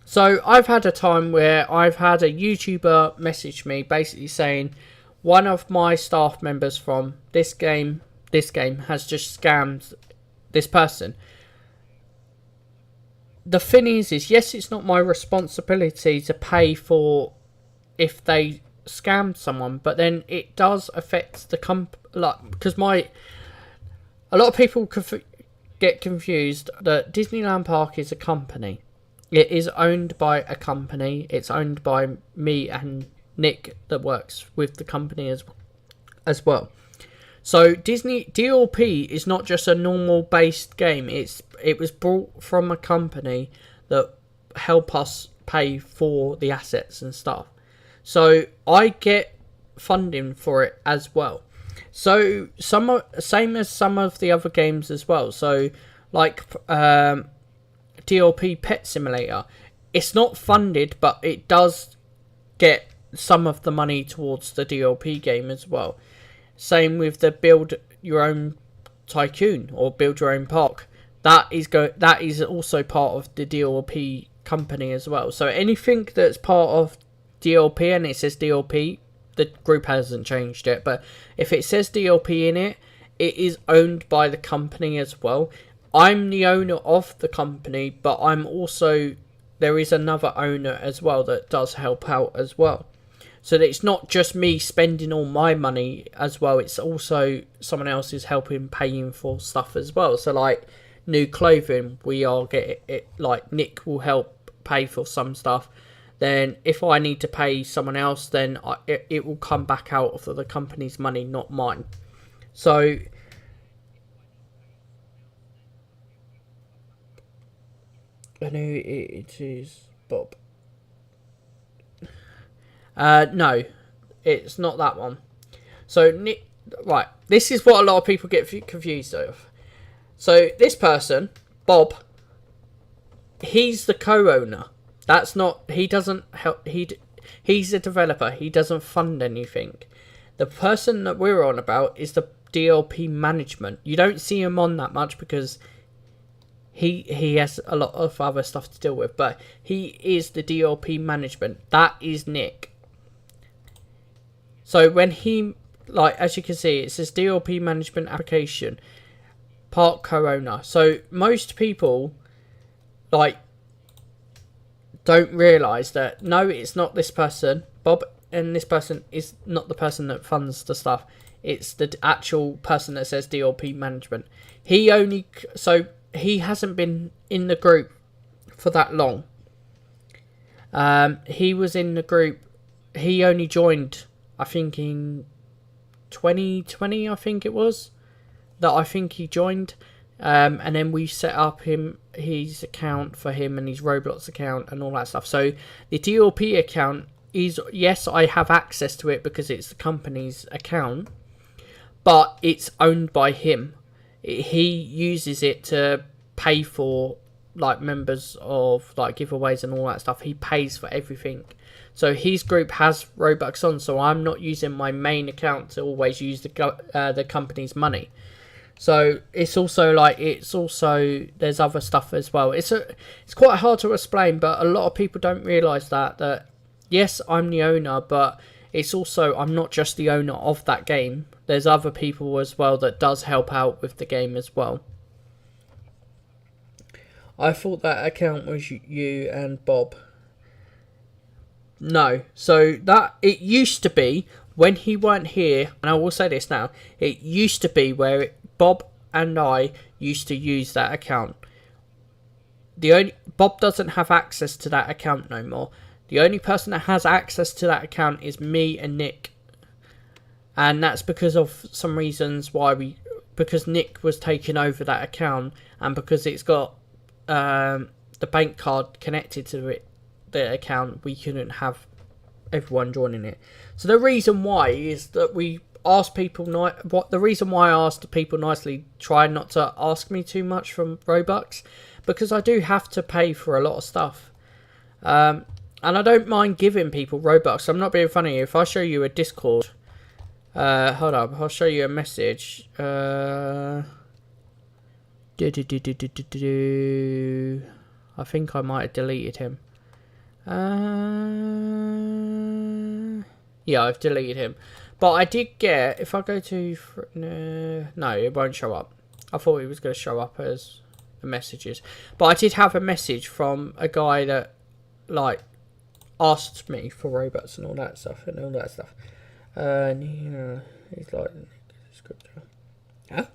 So I've had a time where I've had a YouTuber message me basically saying one of my staff members from this game has just scammed this person. The thing is yes, it's not my responsibility to pay for if they scammed someone, but then it does affect the because a lot of people get confused that Disneyland Park is a company. It is owned by a company. It's owned by me and Nick that works with the company as well. So Disney DLP is not just a normal based game. It was brought from a company that help us pay for the assets and stuff. So I get funding for it as well. So same as some of the other games as well. So like DLP Pet Simulator, it's not funded, but it does get some of the money towards the DLP game as well. Same with the Build Your Own Tycoon or Build Your Own Park. That is also part of the DLP company as well. So anything that's part of DLP and it says DLP, the group hasn't changed it, but if it says DLP in it, it is owned by the company as well. I'm the owner of the company, but there is another owner as well that does help out as well. So that it's not just me spending all my money as well, it's also someone else is helping paying for stuff as well. So like new clothing, we are getting it, like Nick will help pay for some stuff. Then if I need to pay someone else, then it will come back out of the company's money, not mine. So I know it is Bob. No, it's not that one. So Nick, right, this is what a lot of people get confused of. So this person, Bob, he's the co-owner. That's not, he doesn't help, he's a developer, he doesn't fund anything. The person that we're on about is the DLP management. You don't see him on that much because he has a lot of other stuff to deal with, but he is the DLP management. That is Nick. So when he, like, as you can see, it says DLP management application, park co-owner. So most people, like, don't realise that, no, it's not this person. Bob and this person is not the person that funds the stuff. It's the actual person that says DLP management. He hasn't been in the group for that long. He was in the group, he only joined, I think in 2020, I think it was, that I think he joined. And then we set up his account for him and his Roblox account and all that stuff. So the DLP account yes, I have access to it because it's the company's account, but it's owned by him. He uses it to pay for like members of like giveaways and all that stuff. He pays for everything. So his group has Robux on, so I'm not using my main account to always use the company's money. So it's also there's other stuff as well. It's quite hard to explain, but a lot of people don't realise that yes, I'm the owner, but it's also I'm not just the owner of that game. There's other people as well that does help out with the game as well. I thought that account was you and Bob. No, so that it used to be when he weren't here, and I will say this now. It used to be where Bob and I used to use that account. Bob doesn't have access to that account no more. The only person that has access to that account is me and Nick, and that's because of some reasons because Nick was taking over that account, and because it's got the bank card connected to it. The account, we couldn't have everyone joining it. So the reason why is that we asked people the reason why I asked people nicely, try not to ask me too much from Robux, because I do have to pay for a lot of stuff, and I don't mind giving people Robux. I'm not being funny. If I show you a Discord, hold up, I'll show you a message. I think I might have deleted him. Yeah, I've deleted him, but I did get, if I go to no, it won't show up. I thought it was going to show up as the messages, but I did have a message from a guy that like asked me for Robux and all that stuff. And he's like, huh?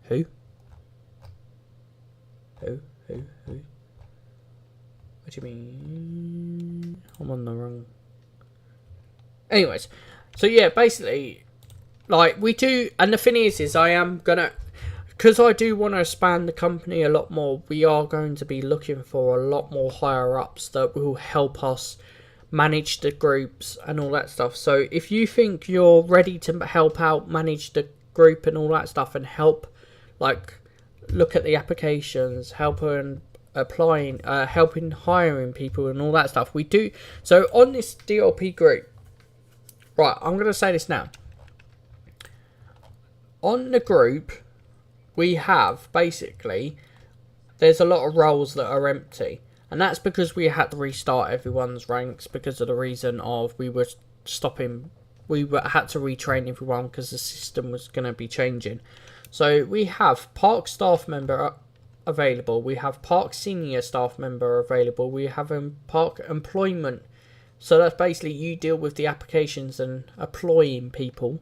Who? What do you mean? I'm on the wrong. Anyways, so yeah, basically, like we do, and the thing is I am gonna, because I do want to expand the company a lot more. We are going to be looking for a lot more higher ups that will help us manage the groups and all that stuff. So if you think you're ready to help out, manage the group and all that stuff, and help, like, look at the applications, helping hiring people and all that stuff, we do. So on this DLP group, right, I'm going to say this now. On the group, we have basically, there's a lot of roles that are empty, and that's because we had to restart everyone's ranks because of the reason of we had to retrain everyone because the system was going to be changing. So we have Park staff member available, we have Park senior staff member available, we have Park employment, so that's basically you deal with the applications and employing people.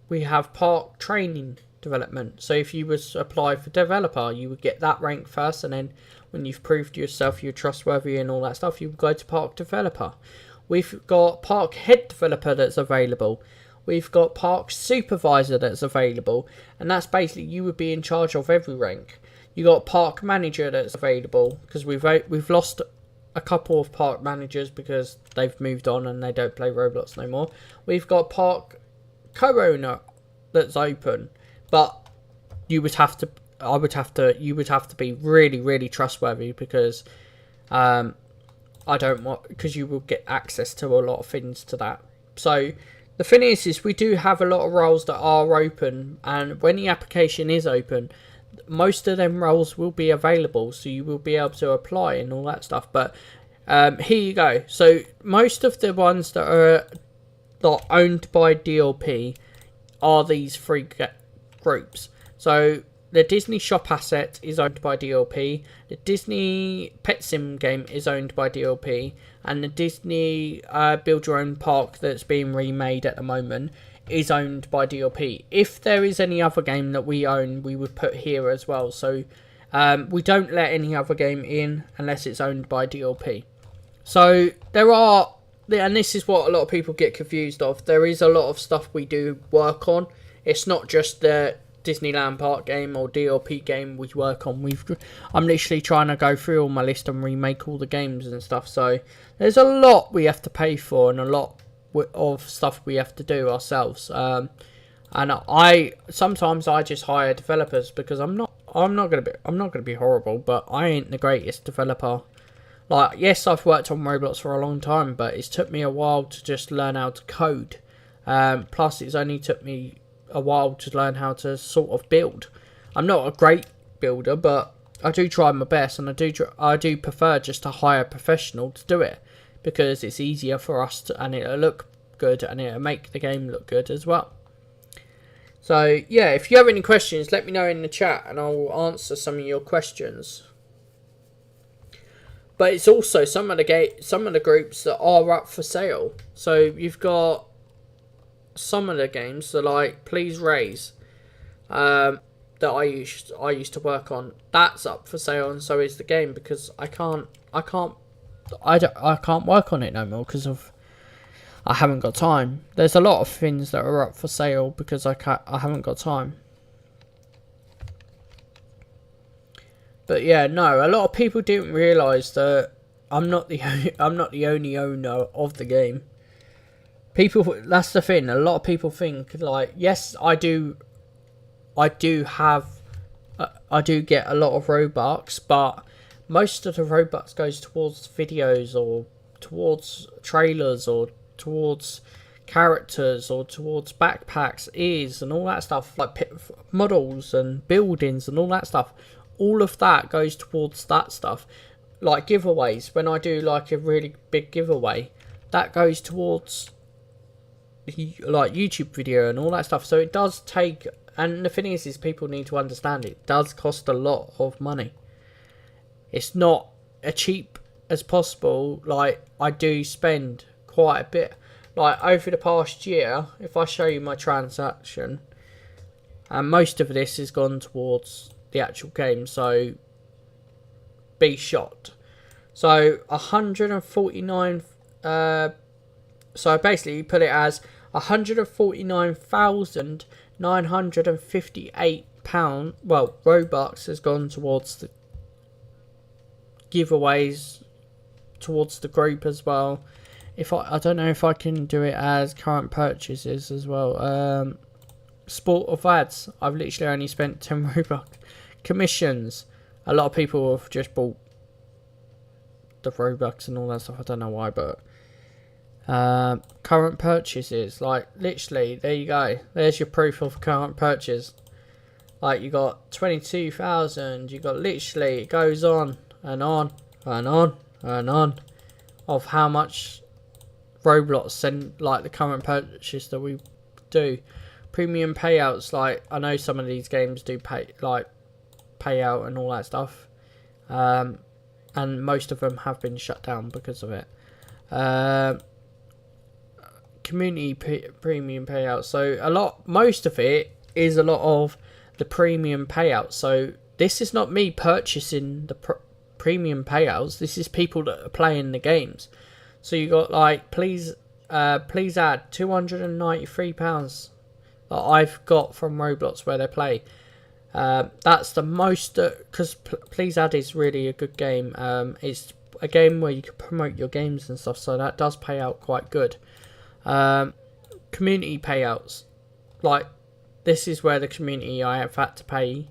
We have Park training development, so if you was apply for developer, you would get that rank first, and then when you've proved yourself you're trustworthy and all that stuff, you would go to Park developer. We've got Park head developer that's available. We've got Park supervisor that's available, and that's basically you would be in charge of every rank. You got Park manager that's available, because we've lost a couple of Park managers because they've moved on and they don't play Roblox no more. We've got Park co-owner that's open, but you would have to be really, really trustworthy, because I don't want, because you will get access to a lot of things to that. So the thing is we do have a lot of roles that are open, and when the application is open, most of them roles will be available, so you will be able to apply and all that stuff. But here you go. So most of the ones that are owned by DLP are these three groups. So the Disney Shop asset is owned by DLP, the Disney Pet Sim game is owned by DLP, and the Disney Build Your Own Park that's being remade at the moment is owned by DLP. If there is any other game that we own, we would put here as well. So we don't let any other game in unless it's owned by DLP. So there are, and this is what a lot of people get confused of, there is a lot of stuff we do work on. It's not just the Disneyland Park game or DLP game we work on. I'm literally trying to go through all my list and remake all the games and stuff. So there's a lot we have to pay for and a lot of stuff we have to do ourselves. And I sometimes just hire developers because I'm not gonna be horrible, but I ain't the greatest developer. Like, yes, I've worked on Roblox for a long time, but it's took me a while to just learn how to code. Plus, it's only took me a while to learn how to sort of build. I'm not a great builder, but I do try my best, and I do prefer just to hire a professional to do it because it's easier for us to, and it'll look good, and it'll make the game look good as well. So yeah, if you have any questions, let me know in the chat, and I'll answer some of your questions. But it's also some of the groups that are up for sale. So you've got some of the games that, like, Please Raise, that I used to work on. That's up for sale, and so is the game, because I can't work on it no more because I haven't got time. There's a lot of things that are up for sale because I haven't got time. But yeah, no, a lot of people didn't realise that I'm not the only owner of the game. That's the thing. A lot of people think, like, yes, I do get a lot of Robux, but most of the Robux goes towards videos or towards trailers or towards characters or towards backpacks, ears and all that stuff, like models and buildings and all that stuff. All of that goes towards that stuff. Like giveaways, when I do like a really big giveaway, that goes towards like YouTube video and all that stuff. So it does take, and the thing is people need to understand it does cost a lot of money. It's not as cheap as possible. Like, I do spend quite a bit. Like, over the past year, if I show you my transaction, and most of this has gone towards the actual game, so be shocked. So 149, so basically you put it as £149,958, well, Robux has gone towards the giveaways, towards the group as well. If I don't know if I can do it as current purchases as well. Sport of ads, I've literally only spent 10 Robux. Commissions, a lot of people have just bought the Robux and all that stuff. I don't know why, but current purchases, like, literally, there you go. There's your proof of current purchase. Like, you got 22,000. You got, literally, it goes on and on and on and on of how much Roblox send, like, the current purchase that we do. Premium payouts, like, I know some of these games do payout and all that stuff, and most of them have been shut down because of it. Community premium payouts, so most of it is a lot of the premium payouts. So this is not me purchasing the premium payouts, this is people that are playing the games. So you got, like, please add £293 that I've got from Roblox where they play. That's the most, because Please Add is really a good game. It's a game where you can promote your games and stuff, so that does pay out quite good. Community payouts, like, this is where the community, I have had to pay,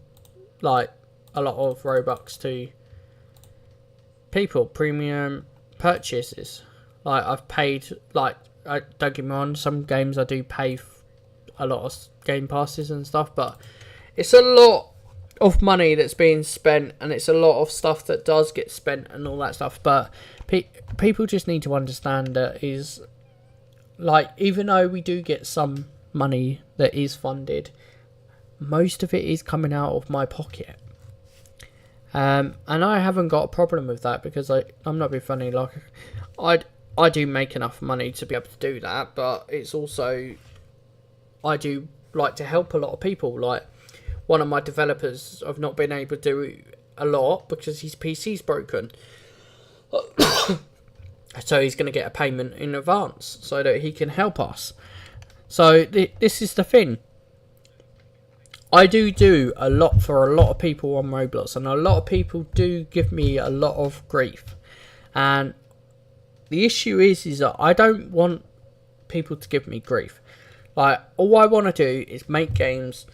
like, a lot of Robux to people. Premium purchases, like, I've paid, like, don't get me wrong, some games I do pay a lot of game passes and stuff, but it's a lot of money that's being spent, and it's a lot of stuff that does get spent and all that stuff. But people just need to understand that is, like, even though we do get some money that is funded, most of it is coming out of my pocket. And I haven't got a problem with that, because I'm not being funny, like, I do make enough money to be able to do that, but it's also, I do like to help a lot of people. Like, one of my developers have not been able to do a lot because his PC's broken. So he's going to get a payment in advance so that he can help us. So this is the thing. I do a lot for a lot of people on Roblox, and a lot of people do give me a lot of grief. And the issue is that I don't want people to give me grief. Like, all I want to do is make games.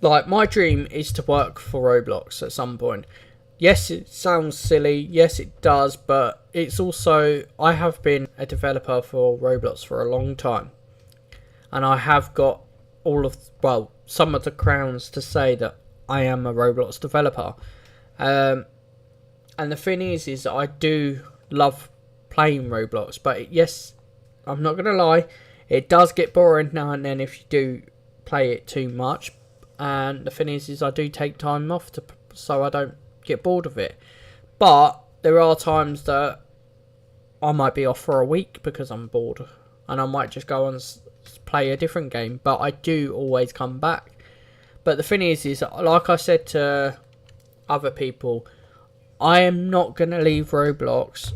Like, my dream is to work for Roblox at some point. Yes, it sounds silly. Yes, it does. But it's also, I have been a developer for Roblox for a long time. And I have got some of the crowns to say that I am a Roblox developer. And the thing is I do love playing Roblox. But yes, I'm not going to lie. It does get boring now and then if you do play it too much. And the thing is I do take time off so I don't get bored of it. But there are times that I might be off for a week because I'm bored, and I might just go and play a different game. But I do always come back. But the thing is like I said to other people, I am not going to leave Roblox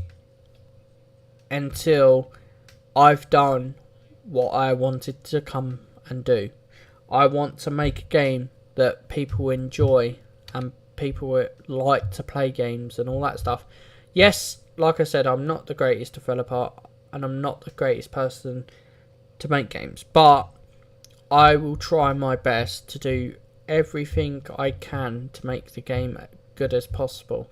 until I've done what I wanted to come and do. I want to make a game that people enjoy and people like to play games and all that stuff. Yes, like I said, I'm not the greatest developer and I'm not the greatest person to make games, but I will try my best to do everything I can to make the game as good as possible.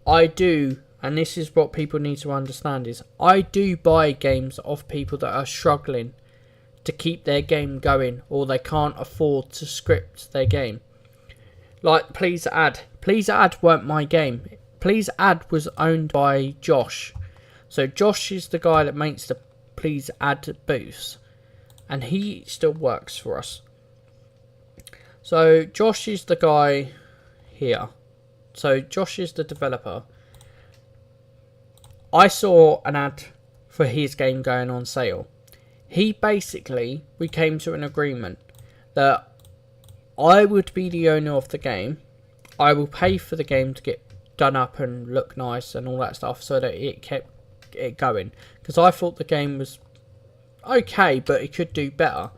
I do, and this is what people need to understand, is I do buy games off people that are struggling to keep their game going, or they can't afford to script their game. Like Please Add weren't my game. Please Add was owned by Josh. So Josh is the guy that makes the Please Add booths, and he still works for us. So Josh is the guy here. So Josh is the developer. I saw an ad for his game going on sale. We came to an agreement that I would be the owner of the game. I will pay for the game to get done up and look nice and all that stuff so that it kept it going. Because I thought the game was okay, but it could do better.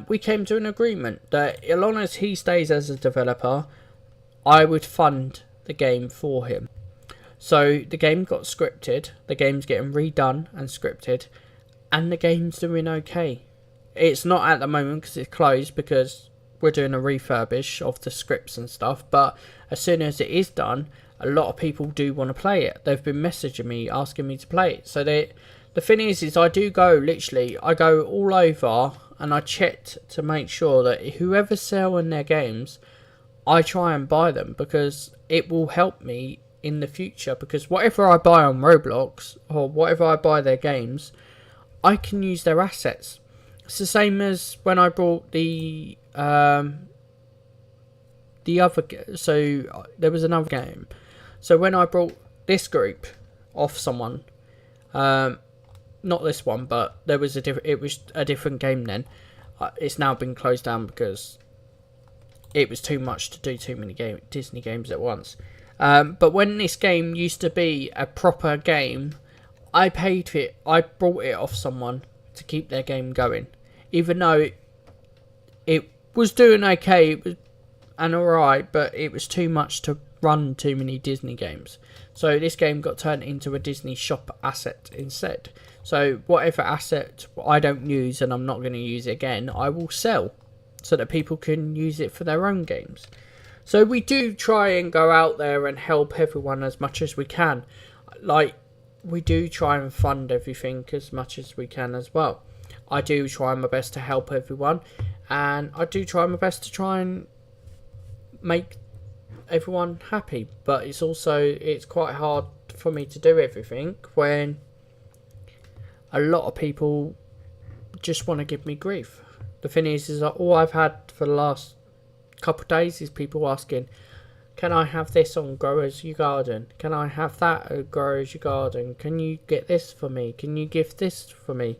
We came to an agreement that as long as he stays as a developer, I would fund the game for him. So the game got scripted. The game's getting redone and scripted. And the game's doing okay. It's not at the moment because it's closed because we're doing a refurbish of the scripts and stuff. But as soon as it is done, a lot of people do want to play it. They've been messaging me, asking me to play it. So the thing is I do go, literally, I go all over and I check to make sure that whoever's selling their games, I try and buy them because it will help me in the future. Because whatever I buy on Roblox or whatever I buy their games, I can use their assets. It's the same as when I bought the other. So there was another game. So when I brought this group off someone, not this one, but there was it was a different game then. It's now been closed down because it was too much to do too many Disney games at once. But when this game used to be a proper game, I paid for it. I bought it off someone to keep their game going, even though it was doing okay, it was alright, but it was too much to run too many Disney games. So this game got turned into a Disney shop asset instead. So whatever asset I don't use and I'm not going to use it again, I will sell so that people can use it for their own games. So we do try and go out there and help everyone as much as we can. Like, we do try and fund everything as much as we can as well. I do try my best to help everyone, and I do try my best to try and make everyone happy. But it's quite hard for me to do everything when a lot of people just want to give me grief. The thing is that all I've had for the last couple of days is people asking, can I have this on Grow As Your Garden? Can I have that at Grow As Your Garden? Can you get this for me? Can you give this for me?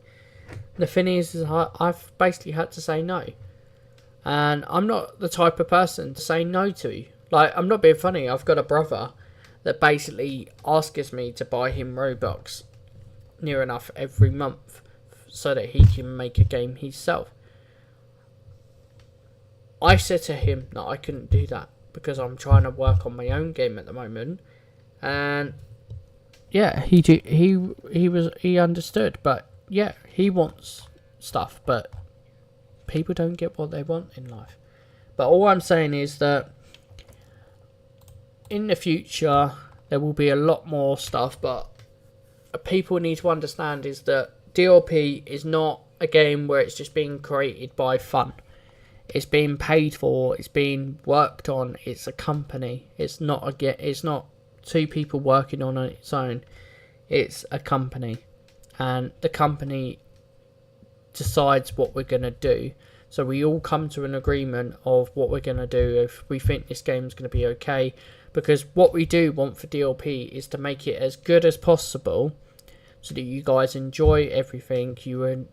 The thing is I've basically had to say no. And I'm not the type of person to say no to. Like, I'm not being funny. I've got a brother that basically asks me to buy him Robux near enough every month so that he can make a game himself. I said to him that I couldn't do that because I'm trying to work on my own game at the moment, and yeah, he understood. But yeah, he wants stuff, but people don't get what they want in life. But all I'm saying is that in the future there will be a lot more stuff, but people need to understand is that DLP is not a game where it's just being created by fun. It's being paid for. It's being worked on. It's a company. It's not two people working on its own. It's a company, and the company decides what we're going to do. So we all come to an agreement of what we're going to do if we think this game's going to be okay. Because what we do want for DLP is to make it as good as possible, so that you guys enjoy everything. You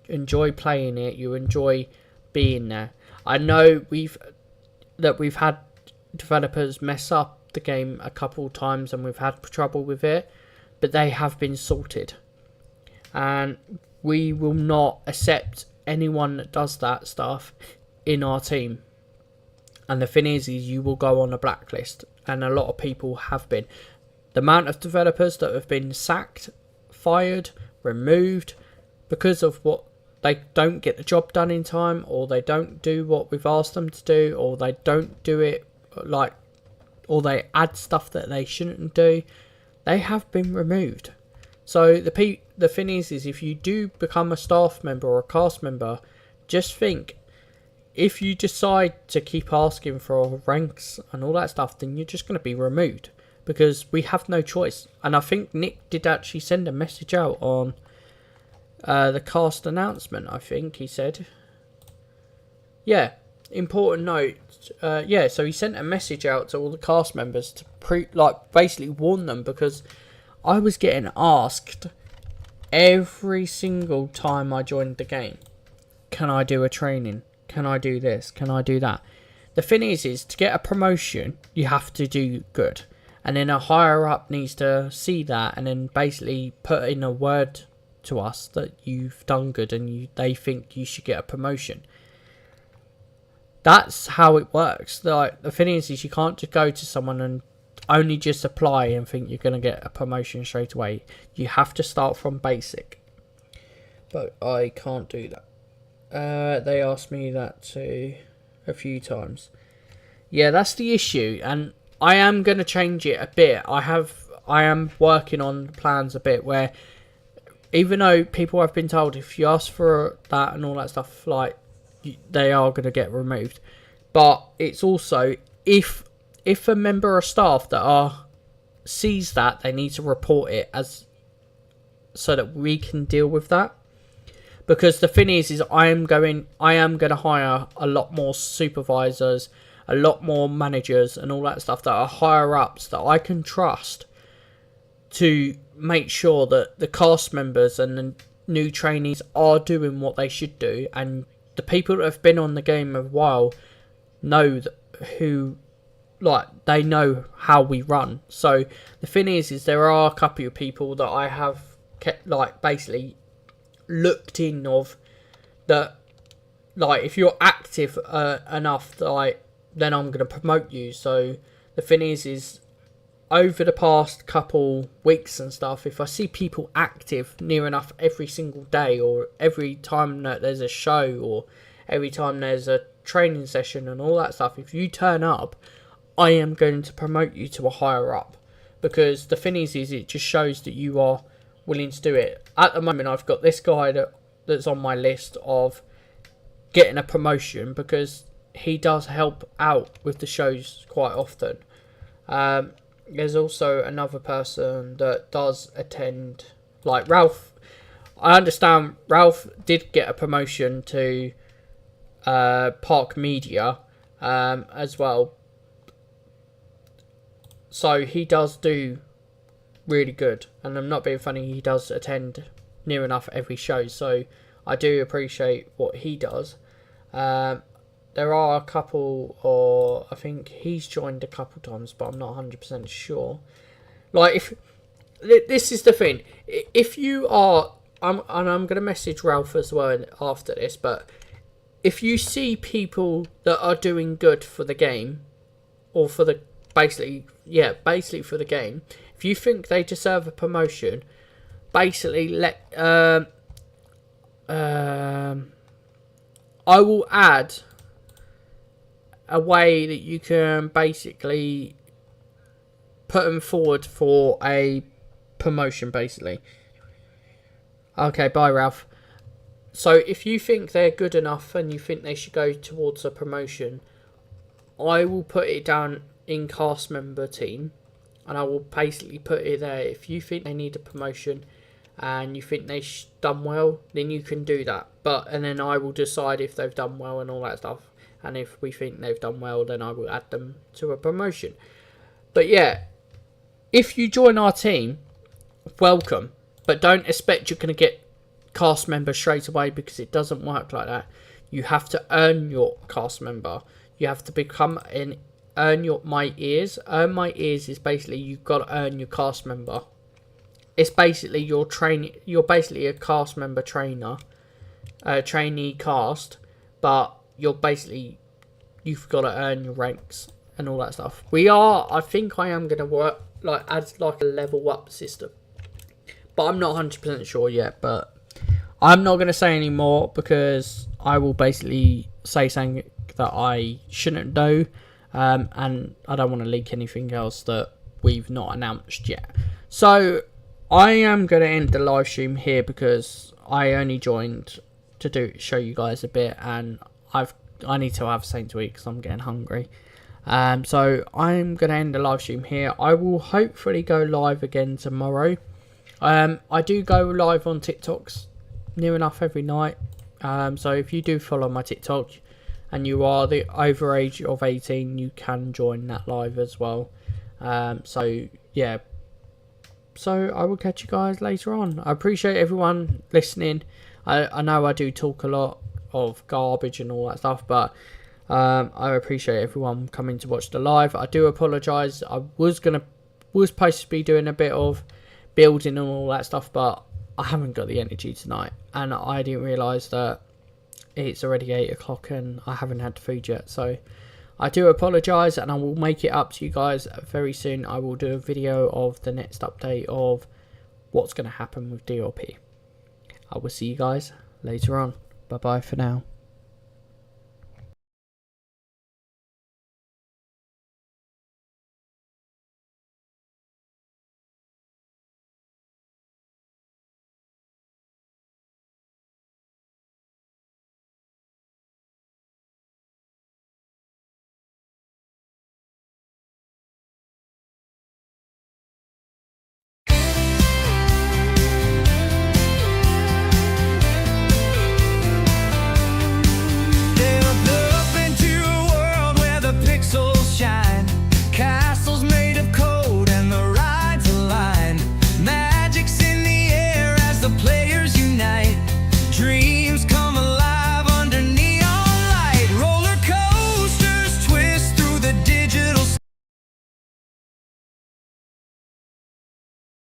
enjoy playing it. You enjoy being there. I know we've had developers mess up the game a couple times and we've had trouble with it, but they have been sorted, and we will not accept anyone that does that stuff in our team. And the thing is you will go on a blacklist, and a lot of people have been. The amount of developers that have been sacked, fired, removed because of what they don't get the job done in time, or they don't do what we've asked them to do, or they don't do it or they add stuff that they shouldn't do, they have been removed. So the thing is if you do become a staff member or a cast member, just think, if you decide to keep asking for ranks and all that stuff, then you're just going to be removed, because we have no choice. And I think Nick did actually send a message out on the cast announcement, I think he said. Yeah, important note. Yeah, so he sent a message out to all the cast members to basically warn them, because I was getting asked every single time I joined the game, can I do a training? Can I do this? Can I do that? The thing is to get a promotion, you have to do good. And then a higher up needs to see that and then basically put in a word to us that you've done good and they think you should get a promotion. That's how it works. The thing is you can't just go to someone and only just apply and think you're going to get a promotion straight away. You have to start from basic. But I can't do that. They asked me that too a few times. Yeah, that's the issue, and I am going to change it a bit. I am working on plans a bit where, even though people have been told if you ask for that and all that stuff, they are going to get removed. But it's also, if a member of staff that sees that, they need to report it so that we can deal with that. Because the thing is I am going to hire a lot more supervisors, a lot more managers and all that stuff that are higher ups that I can trust to make sure that the cast members and the new trainees are doing what they should do, and the people that have been on the game a while know they know how we run. So the thing is there are a couple of people that I have kept basically looked in of that, if you're active enough, then I'm going to promote you. So the thing is over the past couple weeks and stuff, if I see people active near enough every single day, or every time that there's a show, or every time there's a training session and all that stuff, if you turn up, I am going to promote you to a higher up. Because the thing is it just shows that you are willing to do it. At the moment I've got this guy that's on my list of getting a promotion, because he does help out with the shows quite often. There's also another person that does attend, Ralph. I understand Ralph did get a promotion to Park Media as well. So he does do really good, and I'm not being funny, he does attend near enough every show, so I do appreciate what he does. There are a couple, or I think he's joined a couple times, but I'm not 100% sure. This is the thing, if you are, and I'm going to message Ralph as well after this, but if you see people that are doing good for the game, or for the basically for the game, if you think they deserve a promotion, basically I will add a way that you can basically put them forward for a promotion, basically. Okay, bye, Ralph. So if you think they're good enough and you think they should go towards a promotion, I will put it down in cast member team, and I will basically put it there. If you think they need a promotion and you think they've done well, then you can do that. And then I will decide if they've done well and all that stuff. And if we think they've done well, then I will add them to a promotion. But yeah, if you join our team, welcome. But don't expect you're going to get cast member straight away, because it doesn't work like that. You have to earn your cast member. You have to become earn my ears. Earn my ears is basically you've got to earn your cast member. It's basically you're basically a cast member trainer, trainee cast, but you've got to earn your ranks and all that stuff. I think I am going to work as a level up system, but I'm not 100% sure yet. But I'm not going to say any more, because I will basically say something that I shouldn't do, and I don't want to leak anything else that we've not announced yet. So I am going to end the live stream here, because I only joined to show you guys a bit, and I need to have something to eat because I'm getting hungry. So I'm going to end the live stream here. I will hopefully go live again tomorrow. I do go live on TikToks near enough every night. So if you do follow my TikTok and you are the over age of 18, you can join that live as well. So yeah. So I will catch you guys later on. I appreciate everyone listening. I know I do talk a lot of garbage and all that stuff, but I appreciate everyone coming to watch the live. I do apologise. I was supposed to be doing a bit of building and all that stuff, but I haven't got the energy tonight, and I didn't realise that it's already 8 o'clock and I haven't had food yet. So I do apologise, and I will make it up to you guys very soon. I will do a video of the next update of what's going to happen with DLP. I will see you guys later on. Bye bye for now.